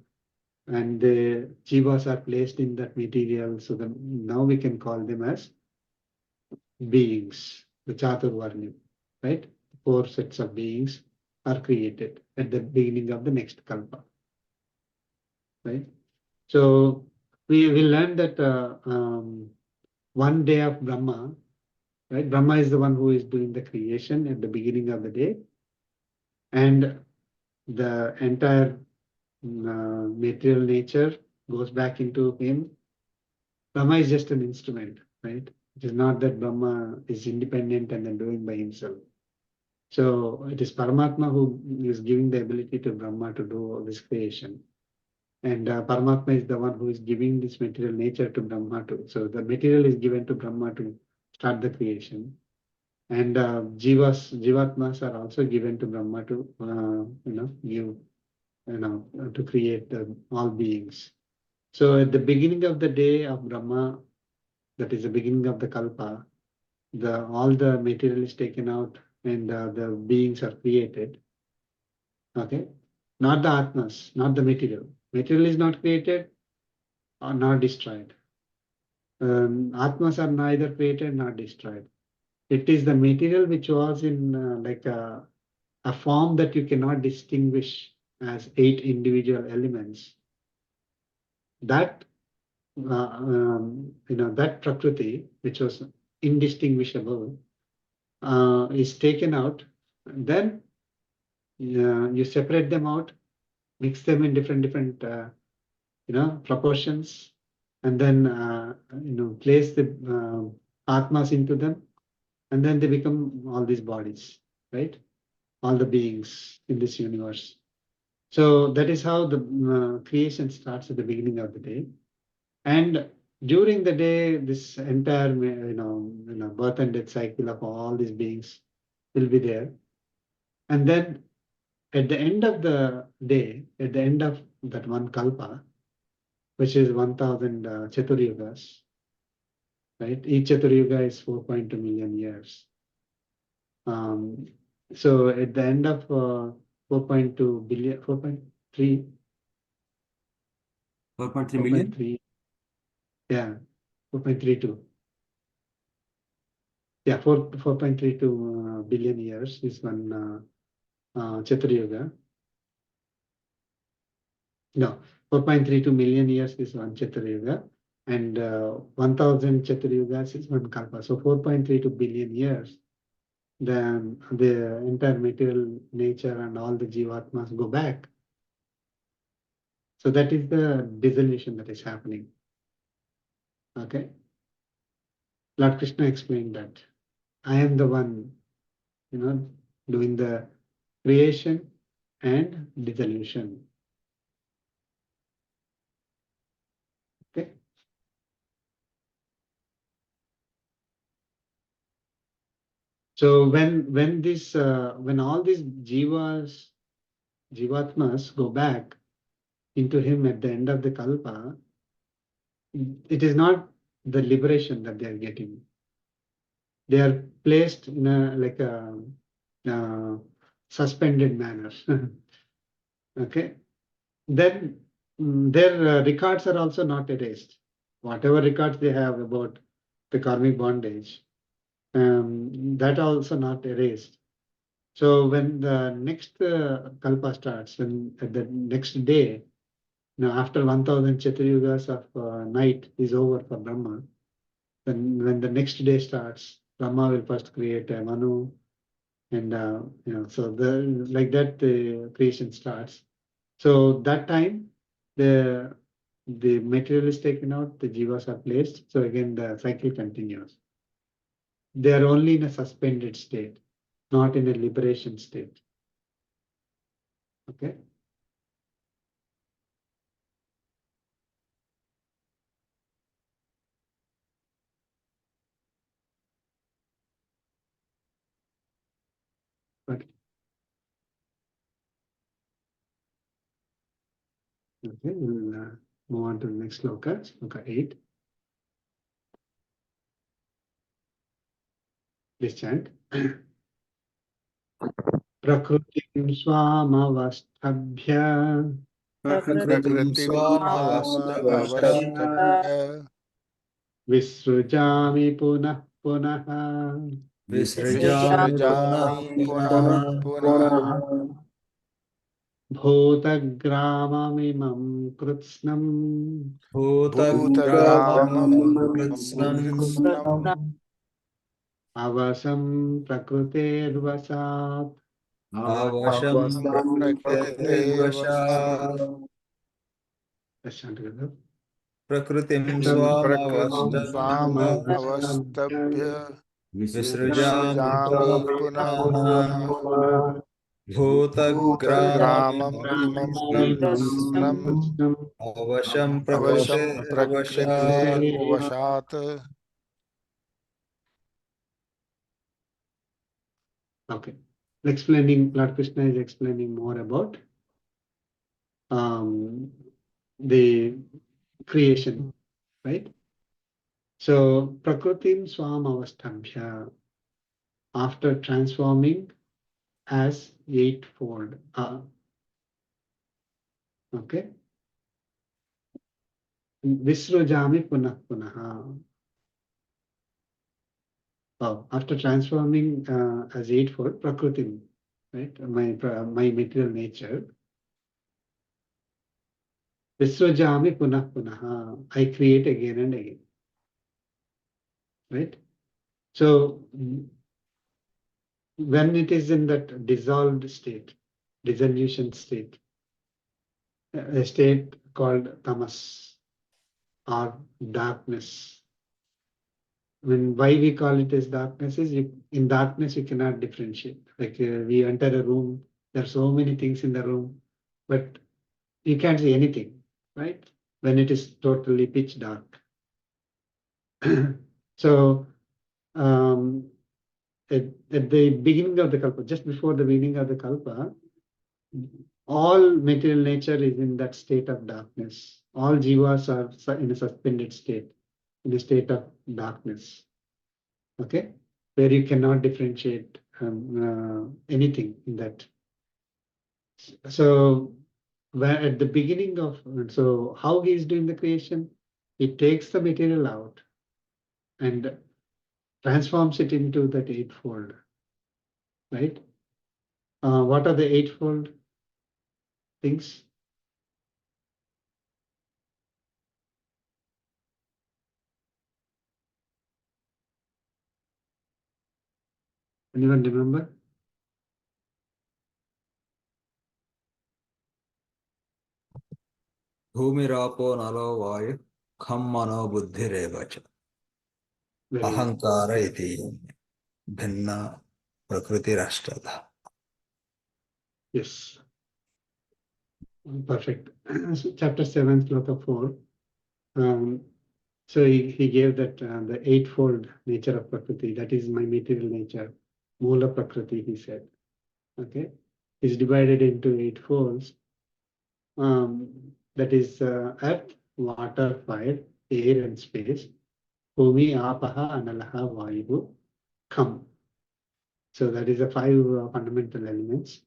and the jivas are placed in that material. So now we can call them as beings, the Chaturvarni, right? 4 sets of beings are created at the beginning of the next kalpa, right? So we learned that one day of Brahma, right? Brahma is the one who is doing the creation at the beginning of the day, and the entire material nature goes back into him. Brahma is just an instrument, right? It is not that Brahma is independent and then doing by himself. So it is Paramatma who is giving the ability to Brahma to do all this creation. And Paramatma is the one who is giving this material nature to Brahma too. So the material is given to Brahma to start the creation. And Jivatmas are also given to Brahma to, give, to create all beings. So at the beginning of the day of Brahma, that is the beginning of the Kalpa, all the material is taken out and the beings are created. Okay, not the Atmas, not the material. Material is not created or not destroyed. Atmas are neither created nor destroyed. It is the material which was in like a form that you cannot distinguish as 8 individual elements. That that Prakriti, which was indistinguishable, is taken out. Then you separate them out, mix them in different proportions, and then place the Atmas into them, and then they become all these bodies, right? All the beings in this universe. So that is how the creation starts at the beginning of the day. And during the day, this entire birth and death cycle of all these beings will be there. And then at the end of the day, at the end of that one kalpa, which is 1000 Chaturyugas, right? Each Chaturyuga is 4.2 million years. So at the end of 4.2 billion, 4.3 million? 4.3, yeah, 4.32. Yeah, 4.32 billion years is one Chaturyuga. No, 4.32 million years is one Chaturyuga, and 1000 Chaturyugas is one Kalpa. So 4.32 billion years, then the entire material nature and all the Jivatmas go back. So that is the dissolution that is happening. Okay. Lord Krishna explained that I am the one, doing the creation and dissolution. Okay. So when all these Jivatmas go back into him at the end of the Kalpa, it is not the liberation that they are getting. They are placed in a suspended manner. Okay. Then their records are also not erased. Whatever records they have about the karmic bondage, that also not erased. So when the next kalpa starts, when at the next day, after 1000 Chaturyugas of night is over for Brahma, then when the next day starts, Brahma will first create a Manu, and so like that the creation starts. So that time the material is taken out, the jivas are placed. So again the cycle continues. They are only in a suspended state, not in a liberation state. Okay. But okay, we'll move on to the next sloka, sloka 8. Please chant. Prakrutim swamavastabhya Prakritim Prakritim swamavastabhya swamavastabhya visrujami punah punaha Visrajami Visrajami punaha punah punah bhutagramamimam krutsnam Bhutagramam Bhutagramam Kritsnam Kritsnam avasam prakrutervasat. Avasham Prakrite Prakrite Vashat Let's chant together. Prakritim Prakritim swam Swamavastabhya avastabhya Visrajami Visrajami punah punaha punah Bhutagramam Bhutagramam imam Kritsnam Kritsnam Avasham Avasham Prakrite Prakrite Vashat Vashat. Okay. Explaining, Lord Krishna is explaining more about the creation, right? So, Prakritim Swam Avastambhya, after transforming as eightfold. Okay. Visrujami Punah Punaha. Oh, after transforming as eightfold, Prakritim, right? My material nature. Visrajami Punah Punaha. I create again and again. Right? So when it is in that dissolved state, dissolution state, a state called tamas or darkness. Why we call it as darkness is in darkness you cannot differentiate. Like we enter a room, there are so many things in the room, but you can't see anything, right? When it is totally pitch dark. So at the beginning of the kalpa, just before the beginning of the kalpa, all material nature is in that state of darkness. All jivas are in a suspended state, in a state of darkness. Okay, where you cannot differentiate anything in that. So, where at the beginning of, so how he is doing the creation, he takes the material out and transforms it into that eightfold, right? What are the eightfold things? Anyone remember? Bhumirapo Nalo Vayu Kham Mano Buddhirevacha Very good. Ahankara iti Bhinna Prakriti Rashtadha. Yes. Perfect. So chapter 7, sloka 4. So he gave that the eightfold nature of Prakriti. That is my material nature. Mula Prakriti, he said. Okay. It's divided into eight folds. That is earth, water, fire, air, and space. Bhumi, apaha, analaha, vayu, kham. So that is the five fundamental elements.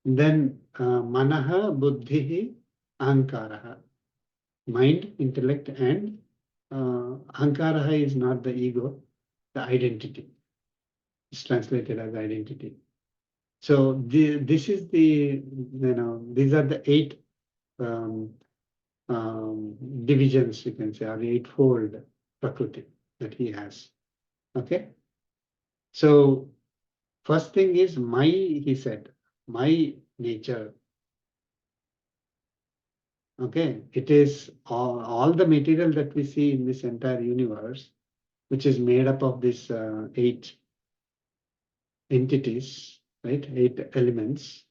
Then manaha, buddhihi, ahankaraha. Mind, intellect, and ahankaraha is not the ego, the identity. It's translated as identity. So this is the, these are the eight divisions, you can say, or eightfold Prakriti that he has. Okay. So first thing is my, he said, my nature. Okay, it is all the material that we see in this entire universe, which is made up of these 8 entities, right? 8 elements,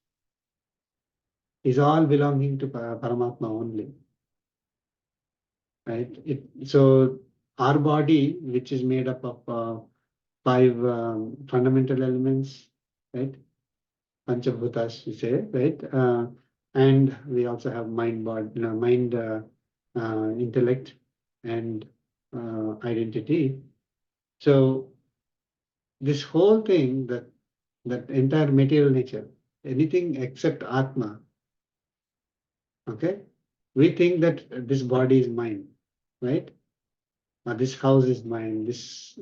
is all belonging to Paramatma only, right? So our body, which is made up of 5 fundamental elements, right? Panchabhutas, we say, right? And we also have mind, body, mind, intellect, and identity. So this whole thing, that entire material nature, anything except Atma, okay? We think that this body is mine, right? This house is mine. This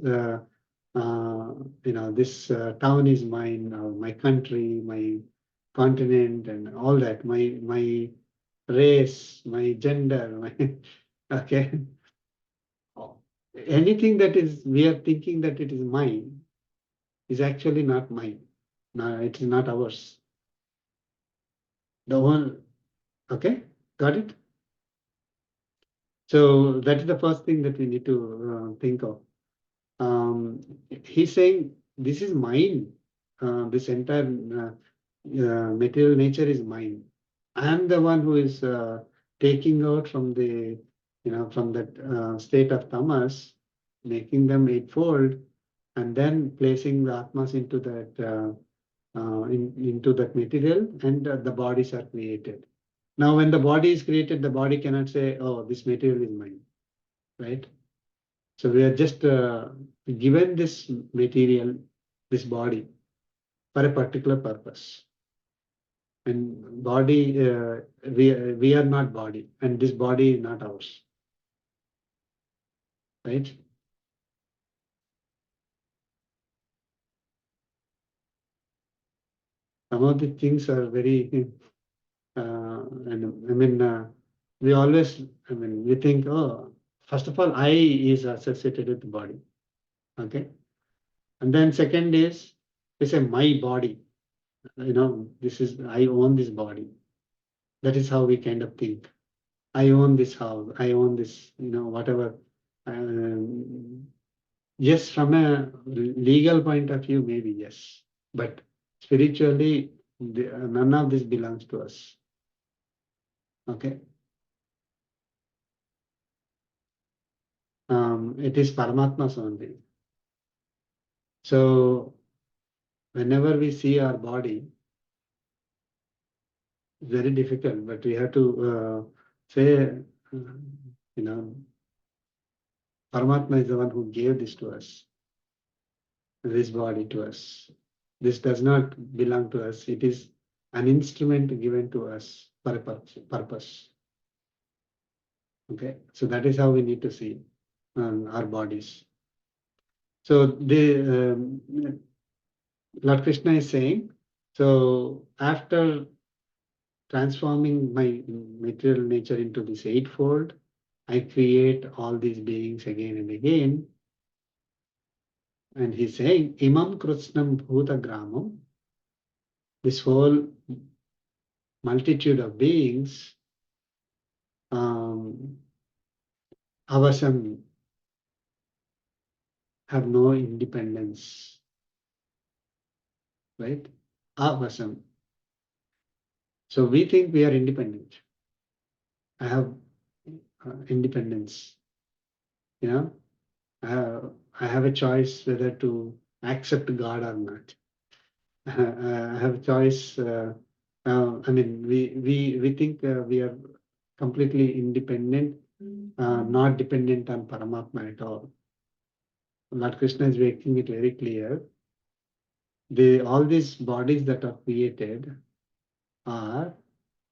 this town is mine, or my country, my continent, and all that. My race, my gender, okay. Anything that is we are thinking that it is mine is actually not mine. No, it is not ours. The one, okay, got it? So that is the first thing that we need to think of. He's saying this is mine. This entire material nature is mine. I am the one who is taking out from the, from that state of tamas, making them eightfold, and then placing the atmas into that into that material, and the bodies are created. Now, when the body is created, the body cannot say, "Oh, this material is mine," right? So we are just given this material, this body, for a particular purpose. And body, we are not body, and this body is not ours, right? Some of the things are very, and I mean, we always, we think, oh, first of all, I is associated with the body, okay? And then second is, we say my body, this is, I own this body. That is how we kind of think. I own this house, I own this, whatever. Yes, from a legal point of view, maybe yes. But spiritually, none of this belongs to us. Okay. It is Paramatma's only. So whenever we see our body, it's very difficult, but we have to say, Paramatma is the one who gave this to us, this body to us. This does not belong to us. It is an instrument given to us for a purpose. Okay, so that is how we need to see our bodies. So Lord Krishna is saying, so after transforming my material nature into this eightfold, I create all these beings again and again. And he's saying, Imam Krutznam Bhuta Gramam, this whole multitude of beings, avasam, have no independence, right? Avasam. So we think we are independent. I have independence. I have a choice whether to accept God or not. I have a choice. We think we are completely independent, not dependent on Paramatma at all. Lord Krishna is making it very clear. All these bodies that are created are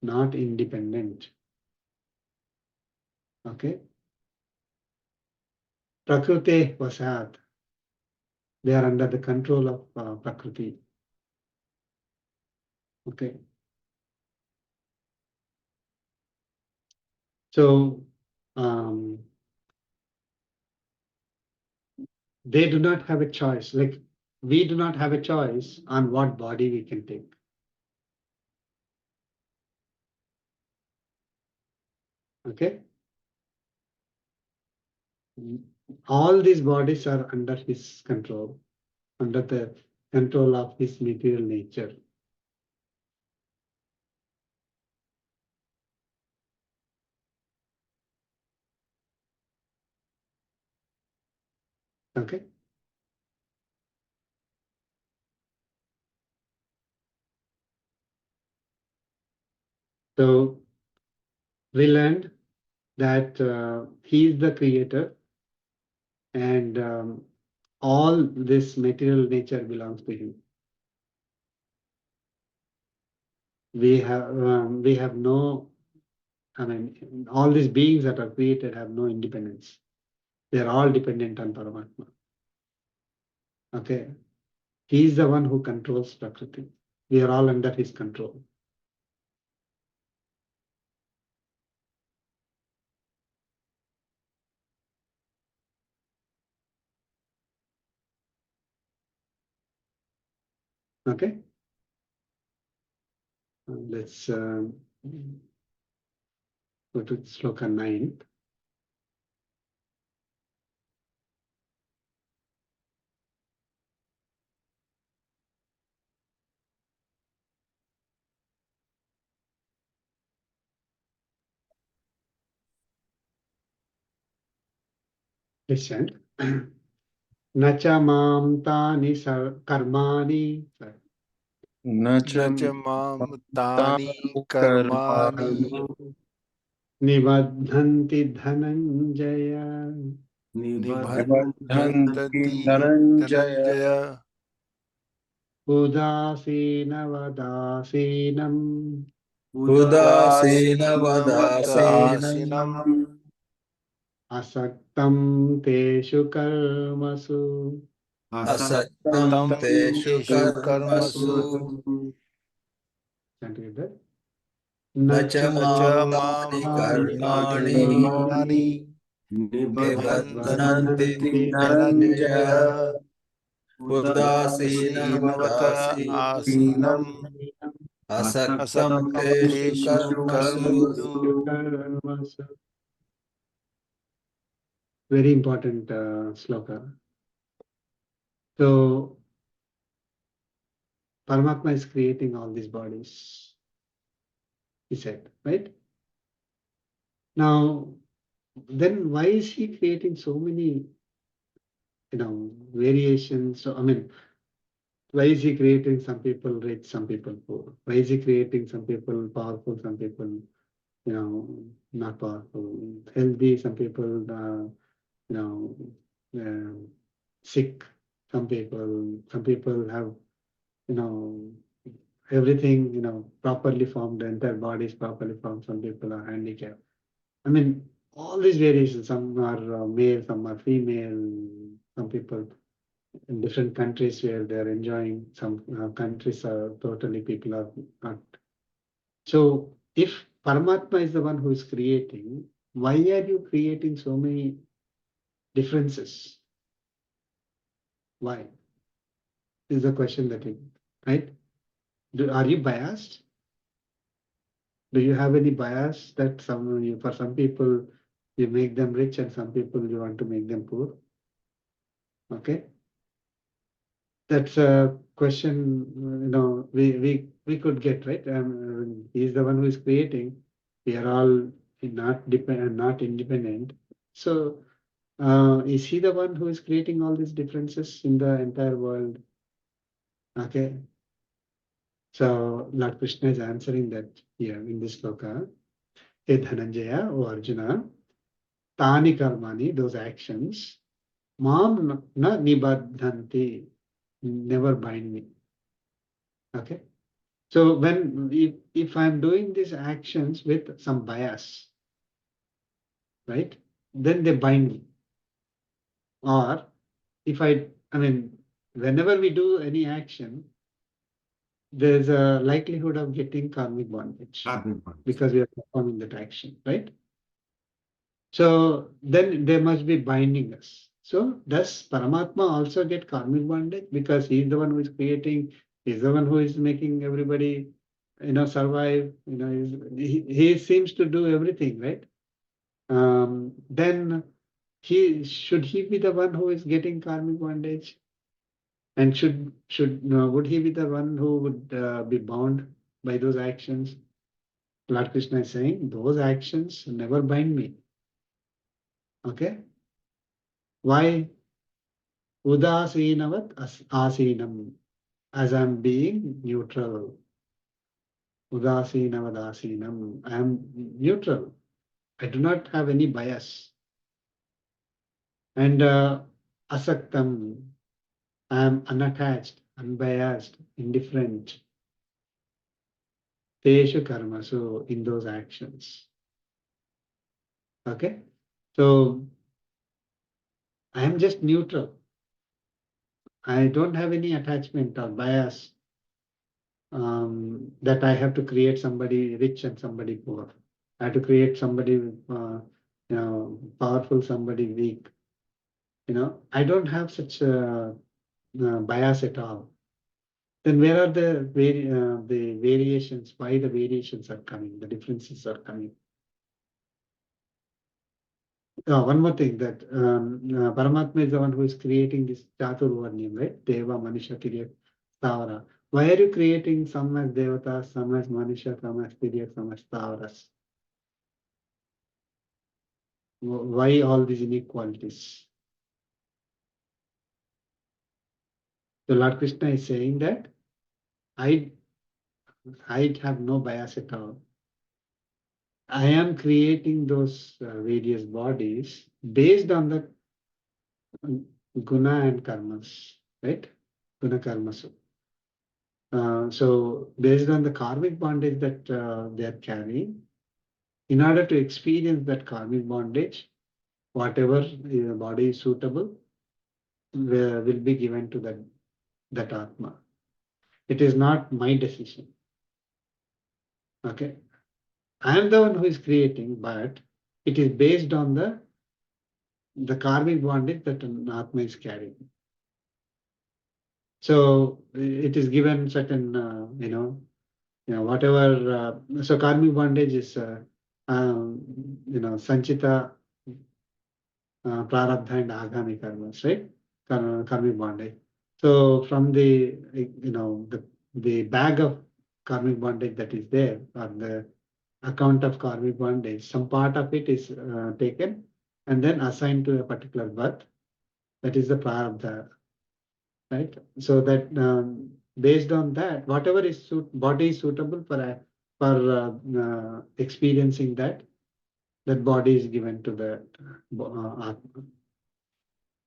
not independent. Okay. Prakrute vasat. They are under the control of Prakriti. Okay. So they do not have a choice. Like we do not have a choice on what body we can take. Okay? All these bodies are under his control, under the control of his material nature. Okay? So we learned that he is the creator, and all this material nature belongs to him. We have no, I mean, all these beings that are created have no independence. They are all dependent on Paramatma. Okay? He is the one who controls Prakriti. We are all under his control. Okay? Let's go to Sloka 9. Listen. Nacha mam tani karmani. न च न च मां तानि कर्माणि Nibadhanti dhananjaya. निबध्नन्ति निबध्नन्ति Dhananjay Dhananjay Udasinavadasinam. Udasinavadasinam उदासीनवदासीनं Asaktam teshu karmasu. asaktam तं teshu तेषु karmasu कर्मसु Chant together. nacha न च मां mamtani तानि karmani कर्माणि nibadhananti निबध्नन्ति dhananjaya Dhananjay udasinavadasinam उदासीनवत आसीनं asaktam असक्तं teshu तेषु karmasu. कर्मसु Very important sloka. So, Paramatma is creating all these bodies, he said, right? Now, then why is he creating so many, variations? So, I mean, why is he creating some people rich, some people poor? Why is he creating some people powerful, some people, not powerful, healthy, some people, sick, some people have, everything, properly formed, the entire body is properly formed, some people are handicapped. I mean, all these variations, some are male, some are female, some people in different countries where they're enjoying, some countries are totally people are not. So if Paramatma is the one who is creating, why are you creating so many differences? Why? Is the question that you, right? Are you biased? Do you have any bias that for some people you make them rich and some people you want to make them poor? Okay. That's a question, we could get, right? He's the one who is creating. We are all not independent. So is he the one who is creating all these differences in the entire world? Okay. So Lord Krishna is answering that here in this sloka. Hey Dhananjaya, O Arjuna, Tani karmani, those actions, Mam na nibadhanti, never bind me. Okay. So if I'm doing these actions with some bias, right, then they bind me. Or if whenever we do any action, there's a likelihood of getting karmic bondage because we are performing that action, right? So then they must be binding us. So does Paramatma also get karmic bondage? Because he's the one who is creating, he's the one who is making everybody, survive. He seems to do everything, right? Then should he be the one who is getting karmic bondage? And would he be the one who would be bound by those actions? Lord Krishna is saying, those actions never bind me. Okay? Why? Udasinavat asinam, as I'm being neutral. Udasinavad asinam, I am neutral. I do not have any bias. And asaktam, I am unattached, unbiased, indifferent. Teshu karma, so in those actions. Okay? So I am just neutral. I don't have any attachment or bias that I have to create somebody rich and somebody poor. I have to create somebody powerful, somebody weak. I don't have such a bias at all. Then where are the variations? Why the variations are coming? The differences are coming. One more thing that Paramatma is the one who is creating this Chaturvarnyam, right? Deva, Manisha, Tiryak, Stavara. Why are you creating some as Devatas, some as Manisha, some as Tiryak, some as Stavaras? Why all these inequalities? So Lord Krishna is saying that I have no bias at all. I am creating those various bodies based on the guna and karmas, right? Guna karmas. So based on the karmic bondage that they are carrying, in order to experience that karmic bondage, whatever body is suitable will be given to that Atma. It is not my decision. Okay. I am the one who is creating, but it is based on the karmic bondage that an Atma is carrying. So it is given certain, whatever. So karmic bondage is, sanchita, prarabdha and agami karmas, right? Karmic bondage. So from the bag of karmic bondage that is there, or the account of karmic bondage, some part of it is taken and then assigned to a particular birth. That is the prarabdha, right? So that based on that, whatever is body is suitable for experiencing that body is given to the Atma.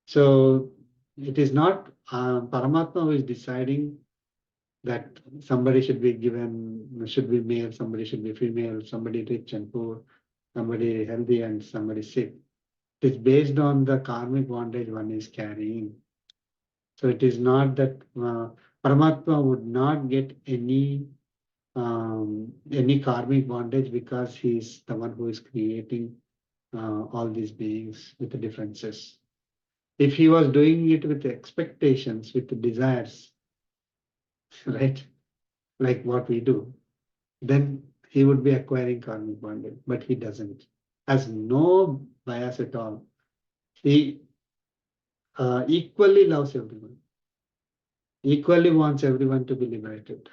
So it is not Paramatma who is deciding that somebody should be male, somebody should be female, somebody rich and poor, somebody healthy and somebody sick. It is based on the karmic bondage one is carrying. So it is not that Paramatma would not get any karmic bondage because he is the one who is creating all these beings with the differences. If he was doing it with expectations, with the desires, right, like what we do, then he would be acquiring karmic bondage, but he doesn't. Has no bias at all. He equally loves everyone, equally wants everyone to be liberated.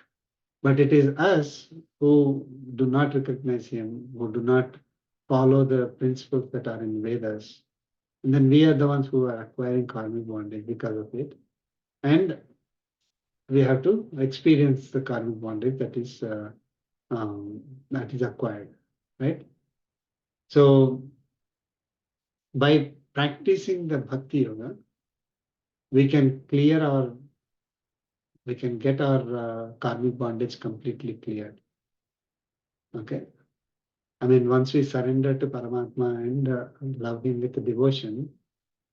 But it is us who do not recognize him, who do not follow the principles that are in Vedas. And then we are the ones who are acquiring karmic bondage because of it. And we have to experience the karmic bondage that is acquired, right? So by practicing the bhakti yoga, we can get our karmic bondage completely cleared. Okay. I mean, once we surrender to Paramatma and love him with the devotion,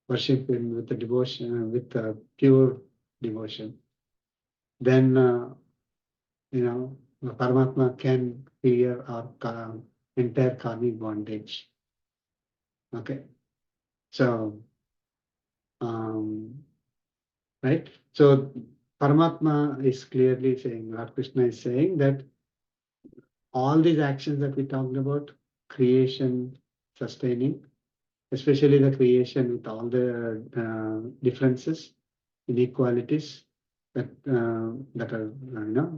worship him with the devotion, with pure devotion, then Paramatma can clear our entire karmic bondage. Okay. So Right? So Paramatma is clearly saying, Lord Krishna is saying that all these actions that we talked about, creation, sustaining, especially the creation with all the differences, inequalities that are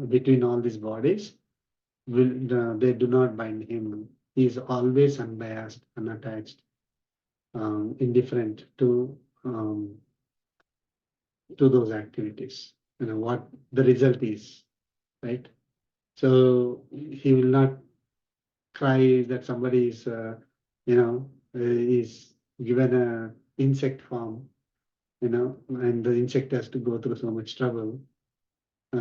between all these bodies, they do not bind him. He is always unbiased, unattached, indifferent to those activities. What the result is, right? So he will not cry that somebody is, is given a insect form, and the insect has to go through so much trouble. He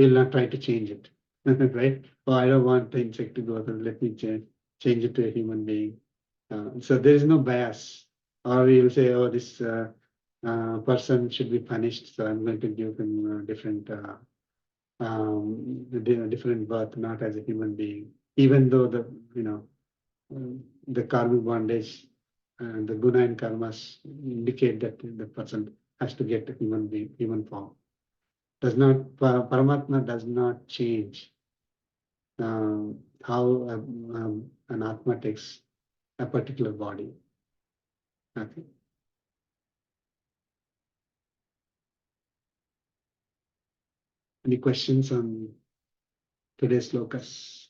will not try to change it, right? Oh, I don't want the insect to go through. Let me change it to a human being. So there is no bias, or we will say, oh, this person should be punished, so I'm going to give him a different different birth, not as a human being, even though the karmic bondage and the guna and karmas indicate that the person has to get a human form. Paramatma does not change how an Atma takes a particular body. Okay. Any questions on today's slokas?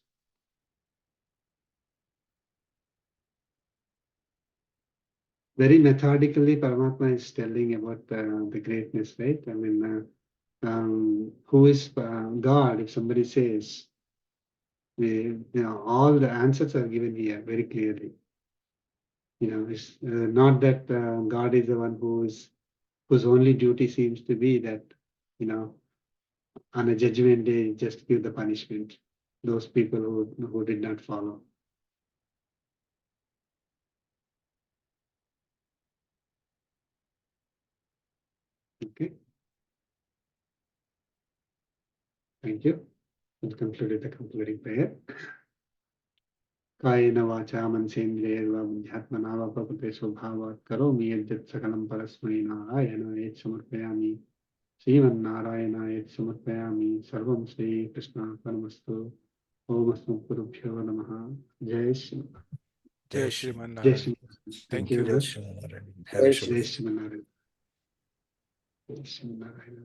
Very methodically, Paramatma is telling about the greatness, right? I mean, who is God? If somebody says, all the answers are given here very clearly. It's not that God is the one whose only duty seems to be that, on a judgment day, just give the punishment. Those people who did not follow. Okay. Thank you. We'll conclude the concluding prayer. कायेन वाचा मनसेन्द्रियैर्वा बुद्ध्यात्मना वा प्रकृते स्वभावात् करोमि यद्यत् सकलं परस्मै नारायणायेति समर्पयामि श्रीमन्नारायणायेति समर्पयामि सर्वं श्रीकृष्णार्पणमस्तु ओम अस्मद्गुरुभ्यो नमः जय श्री Jai जय Shriman. Shri Thank thank you you. Jai Shri Narayana. Have a जय Shubh. श्री नारायण जय श्री नारायण